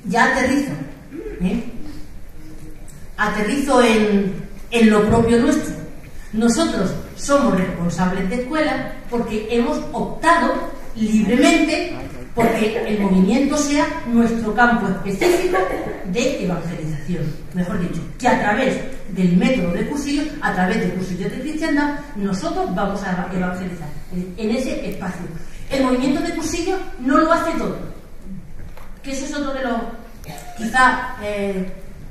ya aterrizo en lo propio nuestro. Nosotros somos responsables de escuela porque hemos optado libremente porque el movimiento sea nuestro campo específico de evangelización. Mejor dicho, que a través del método de cursillos, a través de cursillos de cristiandad, nosotros vamos a evangelizar en ese espacio. El movimiento de cursillos no lo hace todo, que eso es otro de los quizá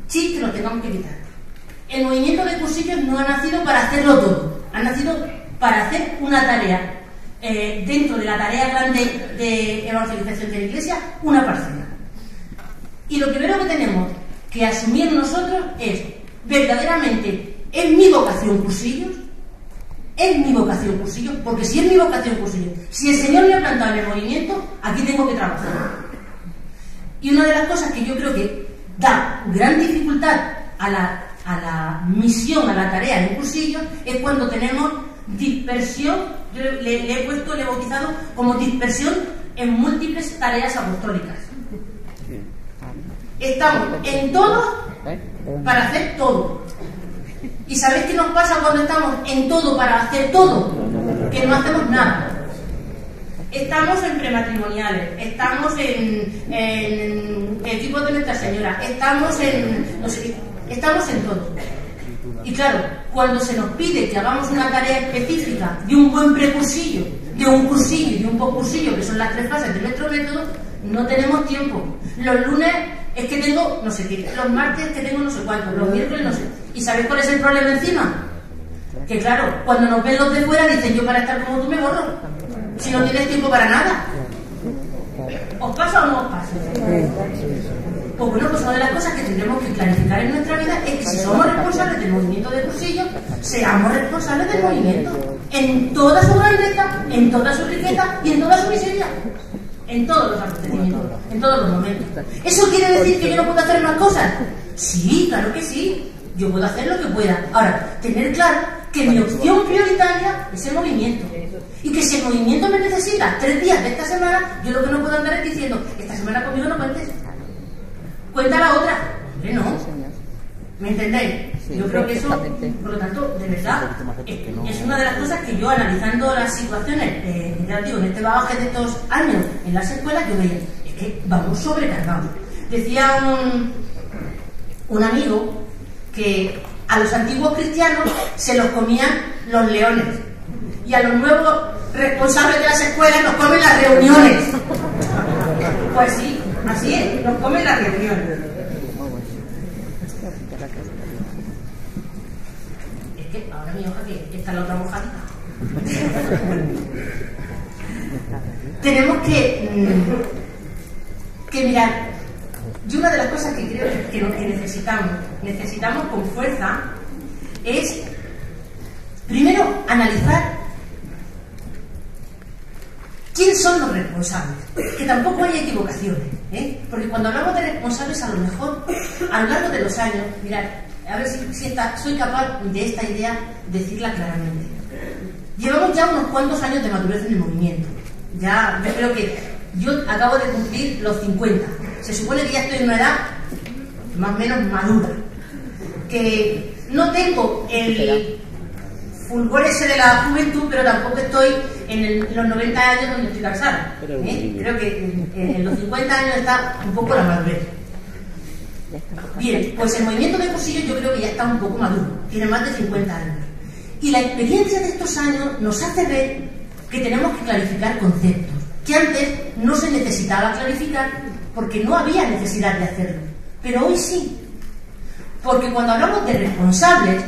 chips que nos tengamos que evitar. El movimiento de cursillos no ha nacido para hacerlo todo, ha nacido para hacer una tarea dentro de la tarea grande de evangelización de la Iglesia, una parcela. Y lo primero que tenemos que asumir nosotros es, verdaderamente, ¿es mi vocación cursillos? ¿Es mi vocación cursillos? Porque si es mi vocación cursillos, si el Señor me ha plantado en el movimiento, aquí tengo que trabajar. Y una de las cosas que yo creo que da gran dificultad a la misión, a la tarea en cursillos, es cuando tenemos dispersión. Yo le he bautizado como dispersión en múltiples tareas apostólicas. Estamos en todo para hacer todo. ¿Y sabéis qué nos pasa cuando estamos en todo para hacer todo? Que no hacemos nada. Estamos en prematrimoniales, estamos en equipos de Nuestra Señora, estamos en, no sé, estamos en todo. Y claro, cuando se nos pide que hagamos una tarea específica de un buen precursillo, de un cursillo y de un postcursillo, que son las 3 fases de nuestro método, no tenemos tiempo. Los lunes es que tengo no sé qué, los martes que tengo no sé cuánto, los miércoles no sé. ¿Y sabéis cuál es el problema encima? Que claro, cuando nos ven los de fuera dicen, yo para estar como tú me borro, si no tienes tiempo para nada. ¿Os pasa o no os pasa? Pues bueno, pues una de las cosas que tendremos que clarificar en nuestra vida es que si somos responsables del movimiento de cursillo, seamos responsables del movimiento en toda su grandeza, en toda su riqueza y en toda su miseria, en todos los acontecimientos, en todos los momentos. ¿Eso quiere decir que yo no puedo hacer más cosas? Sí, claro que sí, yo puedo hacer lo que pueda. Ahora, tener claro que mi opción prioritaria es el movimiento. Y que si el movimiento me necesita 3 días de esta semana, yo lo que no puedo andar es diciendo, esta semana conmigo no cuentes. Cuenta la otra. Hombre, no. ¿Me entendéis? Yo creo que eso, por lo tanto, de verdad, es una de las cosas que yo, analizando las situaciones, ya digo, en este bagaje de estos años en las escuelas, yo veía, es que vamos sobrecargados. Decía un amigo que a los antiguos cristianos se los comían los leones y a los nuevos responsables de las escuelas nos comen las reuniones. Pues sí, así es, nos comen las reuniones. Es que ahora mi hoja que está en la otra mojadita. Tenemos que mirar. Y una de las cosas que creo que necesitamos con fuerza, es primero analizar quiénes son los responsables, que tampoco hay equivocaciones, porque cuando hablamos de responsables, a lo mejor a lo largo de los años, mirad, a ver si soy capaz de esta idea decirla claramente. Llevamos ya unos cuantos años de madurez en el movimiento. Ya, yo creo que yo acabo de cumplir los 50. Se supone que ya estoy en una edad más o menos madura, que no tengo el fulgor ese de la juventud, pero tampoco estoy en los 90 años donde estoy cansada. Creo que en los 50 años está un poco la madurez. Bien, pues el movimiento de cursillo yo creo que ya está un poco maduro, tiene más de 50 años. Y la experiencia de estos años nos hace ver que tenemos que clarificar conceptos, que antes no se necesitaba clarificar porque no había necesidad de hacerlo, pero hoy sí. Porque cuando hablamos de responsables,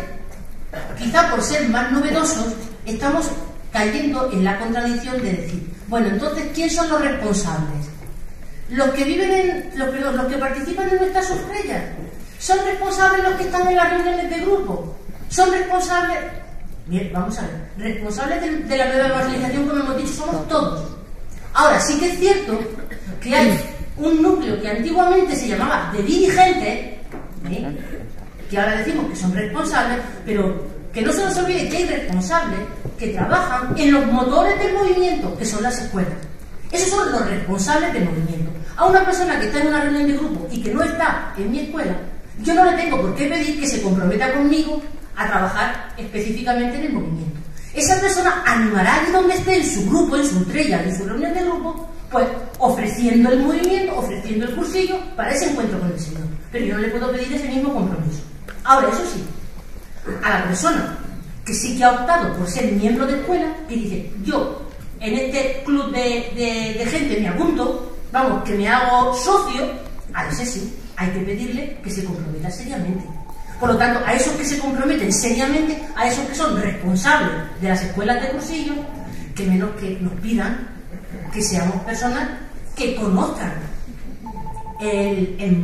quizá por ser más novedosos, estamos cayendo en la contradicción de decir, bueno, entonces, ¿quién son los responsables? Los que viven los que participan en nuestras estrellas. ¿Son responsables los que están en las reuniones de grupo? ¿Son responsables? Bien, vamos a ver. Responsables de la nueva evangelización, como hemos dicho, somos todos. Ahora, sí que es cierto que hay un núcleo que antiguamente se llamaba de dirigentes, que ahora decimos que son responsables, pero que no se nos olvide que hay responsables que trabajan en los motores del movimiento, que son las escuelas. Esos son los responsables del movimiento. A una persona que está en una reunión de grupo y que no está en mi escuela, yo no le tengo por qué pedir que se comprometa conmigo a trabajar específicamente en el movimiento. Esa persona animará allí donde esté, en su grupo, en su estrella, en su reunión de grupo, pues ofreciendo el movimiento, ofreciendo el cursillo para ese encuentro con el Señor. Pero yo no le puedo pedir ese mismo compromiso. Ahora, eso sí, a la persona que sí que ha optado por ser miembro de escuela, que dice, yo en este club de gente me apunto, vamos, que me hago socio, a ese sí, hay que pedirle que se comprometa seriamente. Por lo tanto, a esos que se comprometen seriamente, a esos que son responsables de las escuelas de cursillo, que menos que nos pidan que seamos personas que conozcan el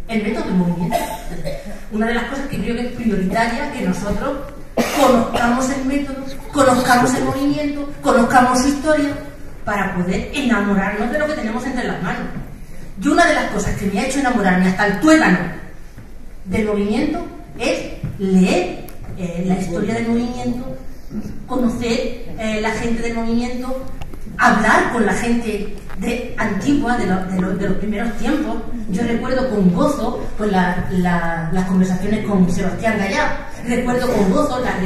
método del movimiento. Una de las cosas que creo que es prioritaria, que nosotros conozcamos el método, conozcamos el movimiento, conozcamos su historia, para poder enamorarnos de lo que tenemos entre las manos. Yo una de las cosas que me ha hecho enamorarme hasta el tuétano del movimiento es leer la historia del movimiento, conocer la gente del movimiento, hablar con la gente antigua de los primeros tiempos. Yo recuerdo con gozo pues, las conversaciones con Sebastián Gallá, recuerdo con gozo las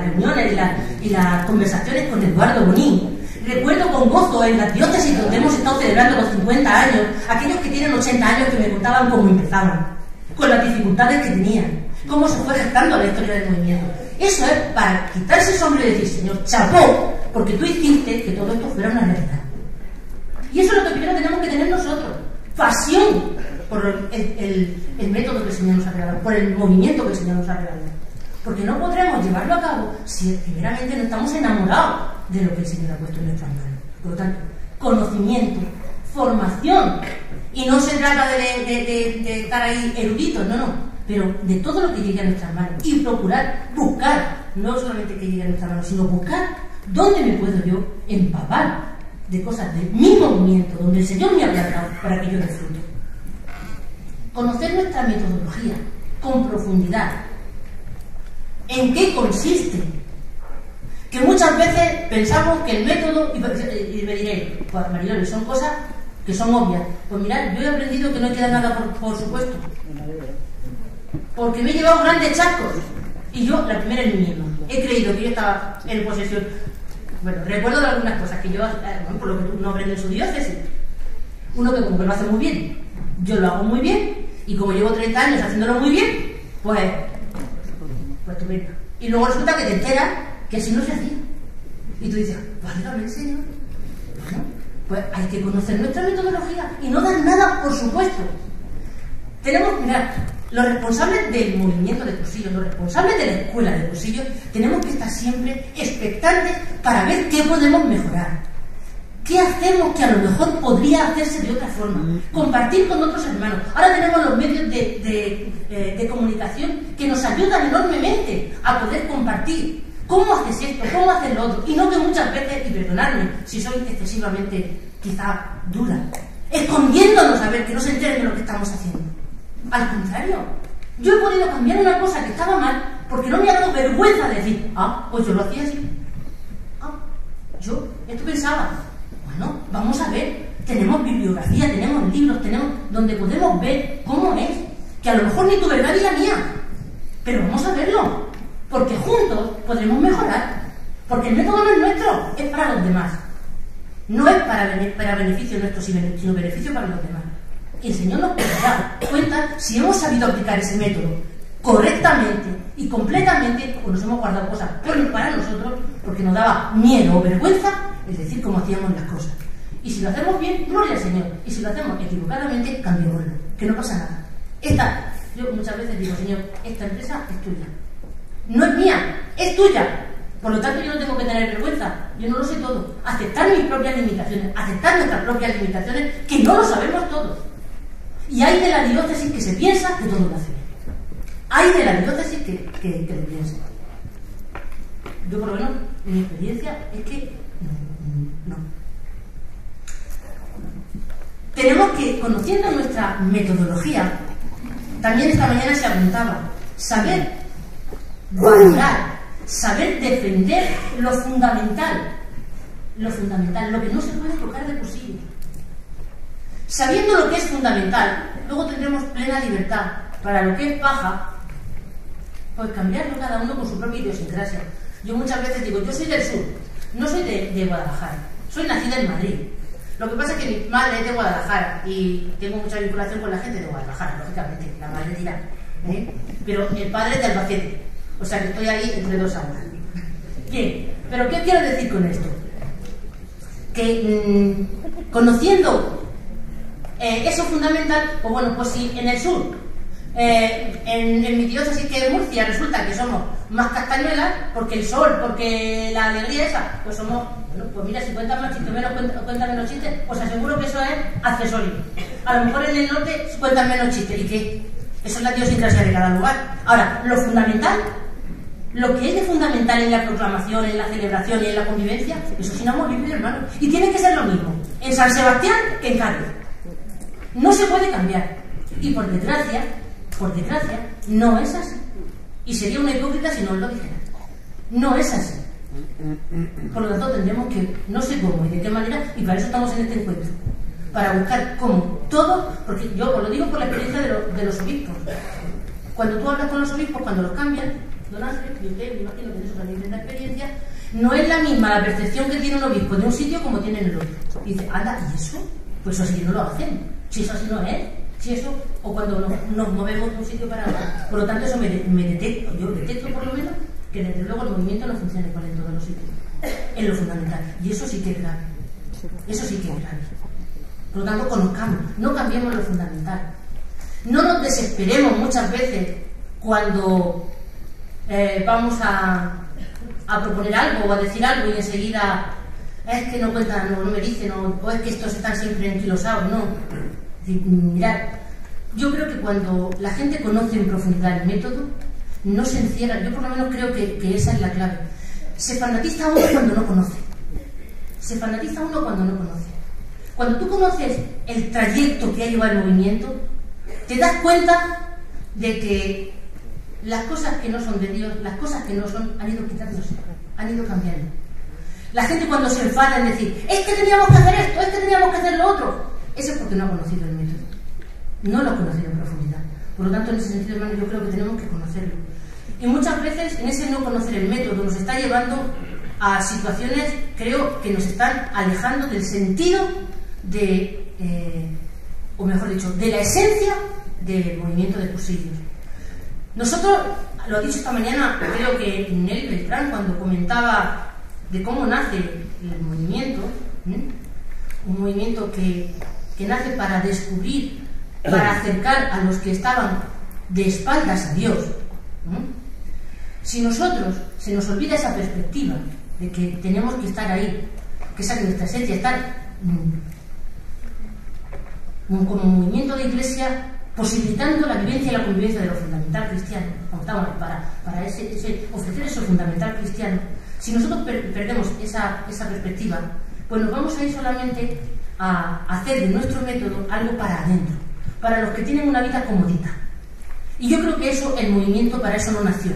reuniones y las conversaciones con Eduardo Bonín, recuerdo con gozo en las diócesis donde hemos estado celebrando los 50 años, aquellos que tienen 80 años que me contaban cómo empezaban, con las dificultades que tenían, cómo se fue gestando la historia del movimiento. Eso es para quitarse el sombrero y decir, Señor, chapó, porque tú hiciste que todo esto fuera una realidad. Y eso es lo que primero tenemos que tener nosotros, pasión por el método que el Señor nos ha regalado, por el movimiento que el Señor nos ha regalado. Porque no podremos llevarlo a cabo si primeramente no estamos enamorados de lo que el Señor ha puesto en nuestras manos. Por lo tanto, conocimiento, formación, y no se trata de estar ahí eruditos, no, pero de todo lo que llegue a nuestras manos y procurar buscar, no solamente que llegue a nuestras manos, sino buscar dónde me puedo yo empapar de cosas de mi movimiento, donde el Señor me ha plantado para que yo disfrute. Conocer nuestra metodología con profundidad. ¿En qué consiste? Que muchas veces pensamos que el método, y me diré, pues Mariloli, son cosas que son obvias. Pues mirad, yo he aprendido que no queda nada por supuesto. Porque me he llevado grandes chascos. Y yo, la primera en mí misma, he creído que yo estaba en posesión. Bueno, recuerdo de algunas cosas que yo, por lo que uno aprende en su diócesis. Uno que como que lo hace muy bien. Yo lo hago muy bien, y como llevo 30 años haciéndolo muy bien, pues tú mira. Y luego resulta que te enteras que así no se hacía. Y tú dices, válgame el Señor. Bueno, pues hay que conocer nuestra metodología y no dar nada por supuesto. Tenemos, mirad, los responsables del movimiento de cursillos, los responsables de la escuela de cursillos, tenemos que estar siempre expectantes para ver qué podemos mejorar. ¿Qué hacemos que a lo mejor podría hacerse de otra forma? Compartir con otros hermanos. Ahora tenemos los medios de comunicación que nos ayudan enormemente a poder compartir. ¿Cómo haces esto? ¿Cómo haces lo otro? Y no que muchas veces, y perdonadme si soy excesivamente quizá dura, escondiéndonos a ver que no se enteren de lo que estamos haciendo. Al contrario, yo he podido cambiar una cosa que estaba mal porque no me ha dado vergüenza de decir, pues yo lo hacía así. Yo esto pensaba. Bueno, vamos a ver, tenemos bibliografía, tenemos libros, tenemos donde podemos ver cómo es, que a lo mejor ni tu verdad ni la mía, pero vamos a verlo, porque juntos podremos mejorar, porque el método no es nuestro, es para los demás, no es para beneficio nuestro, sino beneficio para los demás. Y el Señor nos dará cuenta si hemos sabido aplicar ese método correctamente y completamente, o nos hemos guardado cosas para nosotros, porque nos daba miedo o vergüenza es decir cómo hacíamos las cosas. Y si lo hacemos bien, gloria al Señor. Y si lo hacemos equivocadamente, cambiémoslo, que no pasa nada. Yo muchas veces digo, Señor, esta empresa es tuya. No es mía, es tuya. Por lo tanto, yo no tengo que tener vergüenza. Yo no lo sé todo. Aceptar mis propias limitaciones, aceptar nuestras propias limitaciones, que no lo sabemos todos. Y hay de la diócesis que se piensa que todo lo hace bien. Hay de la diócesis que lo piensa. Yo, por lo menos, mi experiencia es que no. Tenemos que, conociendo nuestra metodología, también esta mañana se apuntaba, saber valorar, saber defender lo fundamental, lo que no se puede tocar de cursillo. Sabiendo lo que es fundamental, luego tendremos plena libertad para lo que es paja, pues cambiarlo cada uno con su propia idiosincrasia. Yo muchas veces digo, yo soy del sur, no soy de Guadalajara, soy nacida en Madrid. Lo que pasa es que mi madre es de Guadalajara y tengo mucha vinculación con la gente de Guadalajara, lógicamente, la madre dirá, pero el padre es de Albacete, o sea que estoy ahí entre dos aguas. Bien, pero ¿qué quiero decir con esto? Que conociendo eso fundamental, pues bueno, pues si en el sur, en mi diócesis que es Murcia, resulta que somos más castañuelas, porque el sol, porque la alegría esa, pues somos, bueno, pues mira, si cuentas más chistes, cuentan menos chistes, pues aseguro que eso es accesorio. A lo mejor en el norte cuentan menos chistes, ¿y qué? Eso es la idiosincrasia de cada lugar. Ahora, lo fundamental, lo que es de fundamental en la proclamación, en la celebración y en la convivencia, eso es inamovible, hermano. Y tiene que ser lo mismo en San Sebastián que en Cádiz. No se puede cambiar. Y por desgracia, no es así. Y sería una hipócrita si no os lo dijera. No es así. Por lo tanto, tendremos que, no sé cómo y de qué manera, y para eso estamos en este encuentro, para buscar cómo todo, porque yo os lo digo por la experiencia de los obispos. Cuando tú hablas con los obispos, cuando los cambian, don Ángel, y usted me imagino que eso también tiene experiencia, no es la misma la percepción que tiene un obispo de un sitio como tiene en el otro. Y dice, anda, ¿y eso? Pues así no lo hacen. Si eso así no es, si eso, o cuando nos movemos de un sitio para otro. Por lo tanto, eso me detecto, yo detecto por lo menos que desde luego el movimiento no funciona igual en todos los sitios, en lo fundamental. Y eso sí que es grave. Eso sí que es grave. Por lo tanto, conozcamos, no cambiemos lo fundamental. No nos desesperemos muchas veces cuando vamos a proponer algo o a decir algo y enseguida es que no cuentan, no me dicen, o es que estos están siempre enquilosados. No. Mirad, yo creo que cuando la gente conoce en profundidad el método, no se encierra. Yo por lo menos creo que esa es la clave. Se fanatiza uno cuando no conoce. Se fanatiza uno cuando no conoce. Cuando tú conoces el trayecto que ha llevado el movimiento, te das cuenta de que las cosas que no son de Dios, las cosas que no son, han ido quitándose, han ido cambiando. La gente cuando se enfada en decir, es que teníamos que hacer esto, es que teníamos que hacer lo otro, eso es porque no ha conocido el método. No lo ha conocido en profundidad. Por lo tanto, en ese sentido, hermano, yo creo que tenemos que conocerlo. Y muchas veces, en ese no conocer el método, nos está llevando a situaciones, creo, que nos están alejando del sentido o mejor dicho, de la esencia del movimiento de cursillos. Nosotros, lo ha dicho esta mañana, creo que Nelly Beltrán, cuando comentaba de cómo nace el movimiento, un movimiento que nace para descubrir, para acercar a los que estaban de espaldas a Dios. Si nosotros se nos olvida esa perspectiva de que tenemos que estar ahí, que esa es nuestra esencia, estar como movimiento de iglesia posibilitando la vivencia y la convivencia de lo fundamental cristiano, para ofrecer eso fundamental cristiano. Si nosotros perdemos esa perspectiva, pues nos vamos a ir solamente a hacer de nuestro método algo para adentro, para los que tienen una vida comodita. Y yo creo que el movimiento para eso no nació.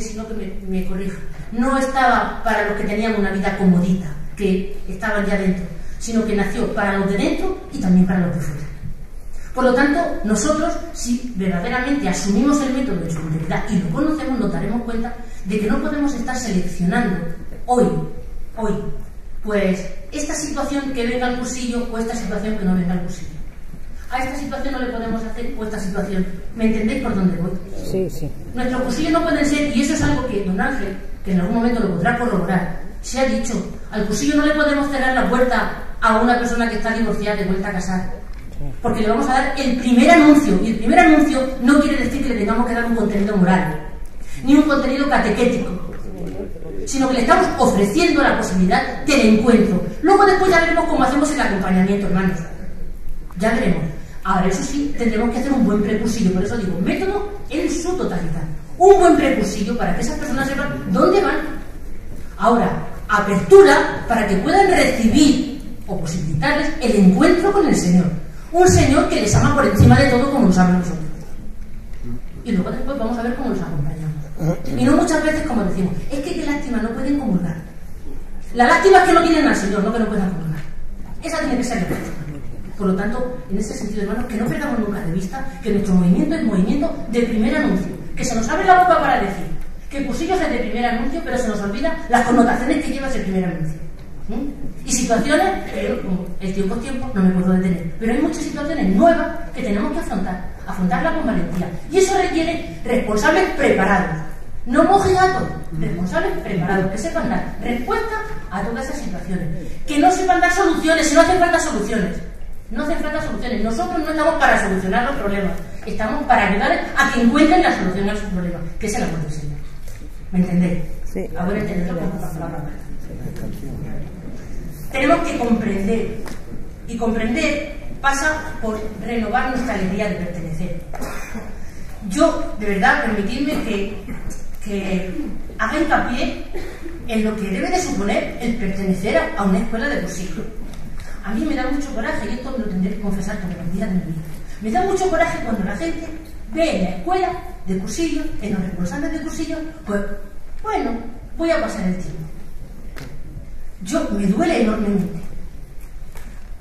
Sino que me corrija. No estaba para los que tenían una vida comodita, que estaban ya dentro, sino que nació para los de dentro y también para los de fuera. Por lo tanto, nosotros, si verdaderamente asumimos el método en su integridad y lo conocemos, nos daremos cuenta de que no podemos estar seleccionando hoy, pues esta situación que venga al cursillo o esta situación que no venga al cursillo. A esta situación no le podemos hacer o esta situación. ¿Me entendéis por dónde voy? Sí, sí. Nuestros cursillos no pueden ser, y eso es algo que don Ángel, que en algún momento lo podrá corroborar, se ha dicho, al cursillo no le podemos cerrar la puerta a una persona que está divorciada de vuelta a casar, porque le vamos a dar el primer anuncio, y el primer anuncio no quiere decir que le tengamos que dar un contenido moral, ni un contenido catequético, sino que le estamos ofreciendo la posibilidad del encuentro. Luego después ya veremos cómo hacemos el acompañamiento, hermanos. Ya veremos. Ahora, eso sí, tendremos que hacer un buen precursillo. Por eso digo, método en su totalidad. Un buen precursillo para que esas personas sepan dónde van. Ahora, apertura para que puedan recibir o posibilitarles el encuentro con el Señor. Un Señor que les ama por encima de todo como nos ama a nosotros. Y luego después vamos a ver cómo los acompañamos. Y no muchas veces como decimos, es que qué lástima, no pueden comulgar. La lástima es que no tienen al Señor, no que no puedan comulgar. Esa tiene que ser la lástima. Por lo tanto, en ese sentido, hermanos, que no perdamos nunca de vista que nuestro movimiento es movimiento de primer anuncio, que se nos abre la boca para decir que cursillos es de primer anuncio, pero se nos olvida las connotaciones que lleva ese primer anuncio. Y situaciones, como el tiempo es tiempo, no me puedo detener, pero hay muchas situaciones nuevas que tenemos que afrontarlas con valentía. Y eso requiere responsables preparados, no mojigatos, responsables preparados, que sepan dar respuesta a todas esas situaciones, que no sepan dar soluciones, si no hacen falta soluciones. No hacen falta soluciones. Nosotros no estamos para solucionar los problemas, estamos para ayudar a que encuentren la solución a sus problemas, que es el amor del Señor. ¿Me entendéis? Sí. A buen entendedor con pocas palabras. Tenemos que comprender, y comprender pasa por renovar nuestra alegría de pertenecer. Yo, de verdad, permitidme que haga hincapié en lo que debe de suponer el pertenecer a una escuela de cursillo. A mí me da mucho coraje, y esto me lo tendré que confesar todos los días de mi vida. Me da mucho coraje cuando la gente ve en la escuela de cursillo, en los responsables de cursillo, pues, bueno, voy a pasar el tiempo. Me duele enormemente.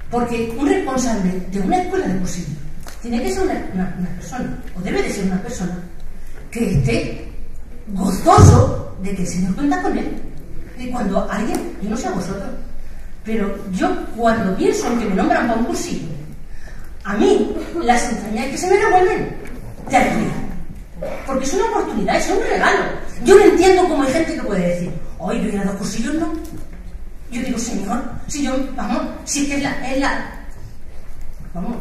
Porque un responsable de una escuela de cursillo tiene que ser una persona, o debe de ser una persona, que esté gozoso de que el Señor cuenta con él. Y cuando alguien, yo no sé a vosotros, pero yo cuando pienso en que me nombran para un cursillo, a mí las entrañas que se me revuelven de alegría. Porque es una oportunidad, es un regalo. Yo no entiendo cómo hay gente que puede decir, hoy yo he ido a 2 cursillos, no. Yo digo, Señor, si yo, vamos, si es que es la vamos,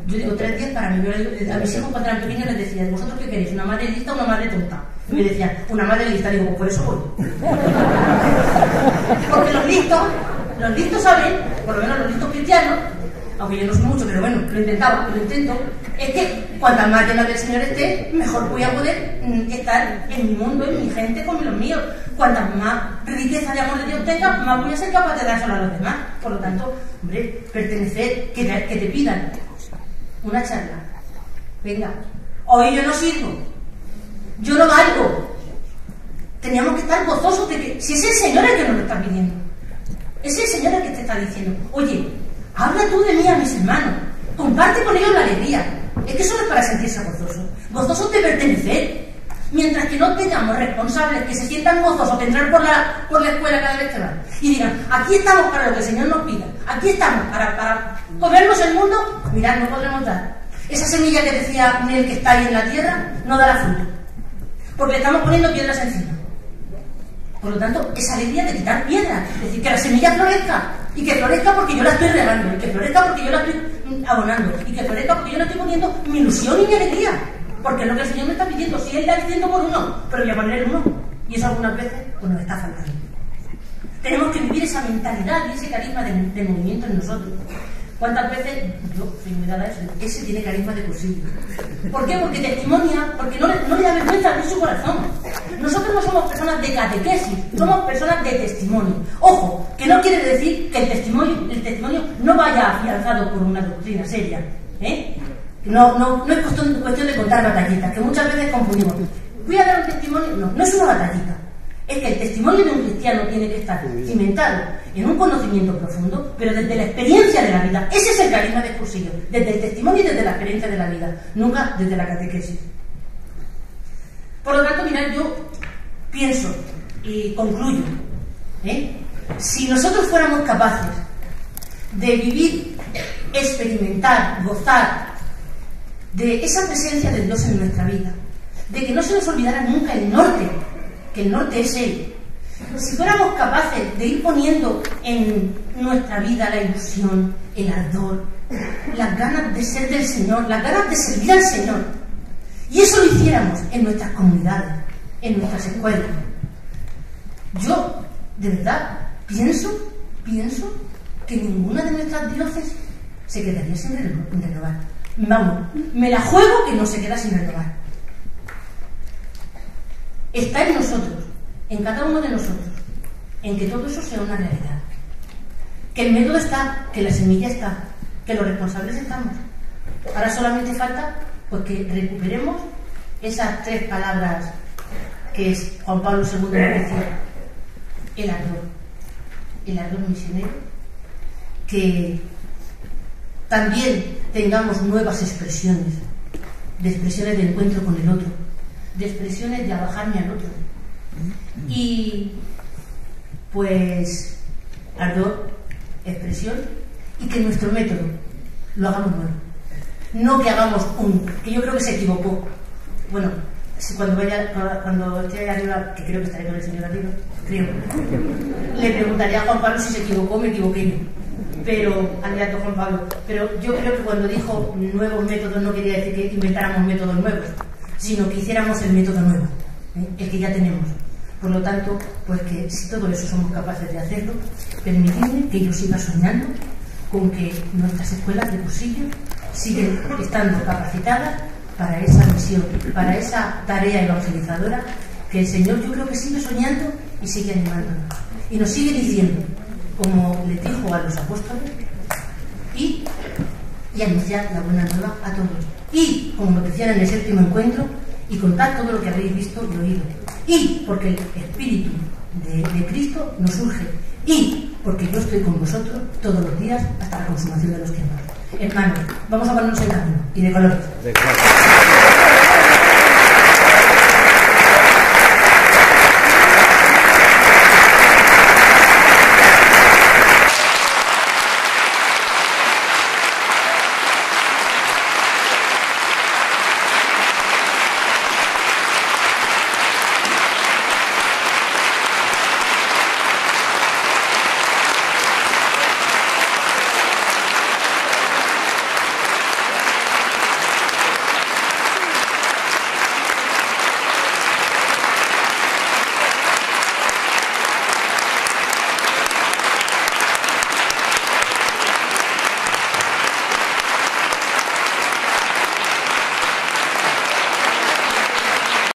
yo digo 3 días para mí. Yo a mis hijos cuando eran pequeños les decía, ¿vosotros qué queréis? ¿Una madre lista o una madre tonta? Y me decían, una madre lista. Digo, pues por eso voy. Porque los listos saben, por lo menos los listos cristianos, aunque yo no soy mucho, pero bueno, lo intento, es que cuantas más llenas del Señor esté, mejor voy a poder estar en mi mundo, en mi gente, con los míos. Cuantas más riqueza de amor de Dios tenga, más voy a ser capaz de dárselo a los demás. Por lo tanto, hombre, pertenecer, que te pidan una charla. Venga, hoy yo no sirvo, yo no valgo. Teníamos que estar gozosos de que, si es el Señor el que nos lo está pidiendo, es el Señor el que te está diciendo, oye, habla tú de mí a mis hermanos, comparte con ellos la alegría. Es que eso no es para sentirse gozosos de pertenecer. Mientras que no tengamos responsables que se sientan gozosos de entrar por la escuela cada vez que van y digan, aquí estamos para lo que el Señor nos pida, aquí estamos para comernos el mundo, mirad, no podremos dar. Esa semilla que decía Nel que está ahí en la tierra no dará fruto, porque le estamos poniendo piedras encima. Por lo tanto, esa alegría de quitar piedras, es decir, que la semilla florezca, y que florezca porque yo la estoy regando, y que florezca porque yo la estoy abonando, y que florezca porque yo le estoy poniendo mi ilusión y mi alegría. Porque es lo que el Señor me está pidiendo. Si Él está diciendo por uno, pero voy a poner el uno. Y eso algunas veces pues nos está faltando. Tenemos que vivir esa mentalidad y ese carisma de movimiento en nosotros. ¿Cuántas veces, yo soy muy dada a eso, ese tiene carisma de cursillo? ¿Por qué? Porque testimonia, porque no le da vergüenza abrir su corazón. Nosotros no somos personas de catequesis, somos personas de testimonio. Ojo, que no quiere decir que el testimonio no vaya afianzado por una doctrina seria, ¿eh? No es cuestión de contar batallitas, que muchas veces confundimos. Voy a dar un testimonio. No es una batallita. Es que el testimonio de un cristiano tiene que estar cimentado en un conocimiento profundo, pero desde la experiencia de la vida. Ese es el carisma de cursillo, desde el testimonio y desde la experiencia de la vida, nunca desde la catequesis. Por lo tanto, mirad, yo pienso y concluyo, si nosotros fuéramos capaces de vivir, experimentar, gozar de esa presencia de Dios en nuestra vida, de que no se nos olvidara nunca el norte, que el norte es Él, si fuéramos capaces de ir poniendo en nuestra vida la ilusión, el ardor, las ganas de ser del Señor, las ganas de servir al Señor, y eso lo hiciéramos en nuestras comunidades, en nuestras escuelas, yo de verdad pienso que ninguna de nuestras diócesis se quedaría sin renovar. Vamos, me la juego que no se queda sin renovar. Está en nosotros, en cada uno de nosotros, en que todo eso sea una realidad. Que el método está, que la semilla está, que los responsables estamos. Ahora solamente falta pues que recuperemos esas 3 palabras que es Juan Pablo II nos decía: el ardor misionero, que también tengamos nuevas expresiones, de expresiones de encuentro con el otro, de expresiones de abajarme al otro, y pues ardor, expresión, y que nuestro método lo hagamos nuevo, no que hagamos que yo creo que se equivocó. Bueno, cuando esté ahí arriba, que creo que estaré con el Señor arriba, le preguntaría a Juan Pablo si se equivocó o me equivoqué yo, pero candidato Juan Pablo, pero yo creo que cuando dijo nuevos métodos no quería decir que inventáramos métodos nuevos, sino que hiciéramos el método nuevo, el que ya tenemos, Por lo tanto, pues que si todo eso somos capaces de hacerlo, permitidme que yo siga soñando con que nuestras escuelas de cursillo siguen estando capacitadas para esa misión, para esa tarea evangelizadora que el Señor, yo creo que sigue soñando y sigue animándonos. Y nos sigue diciendo, como le dijo a los apóstoles, y anunciar la buena nueva a todos. Y, como nos decían en el 7º encuentro, y contar todo lo que habéis visto y oído. Y porque el Espíritu de Cristo nos urge. Y porque yo estoy con vosotros todos los días hasta la consumación de los tiempos. Hermanos, vamos a ponernos en camino y de colores.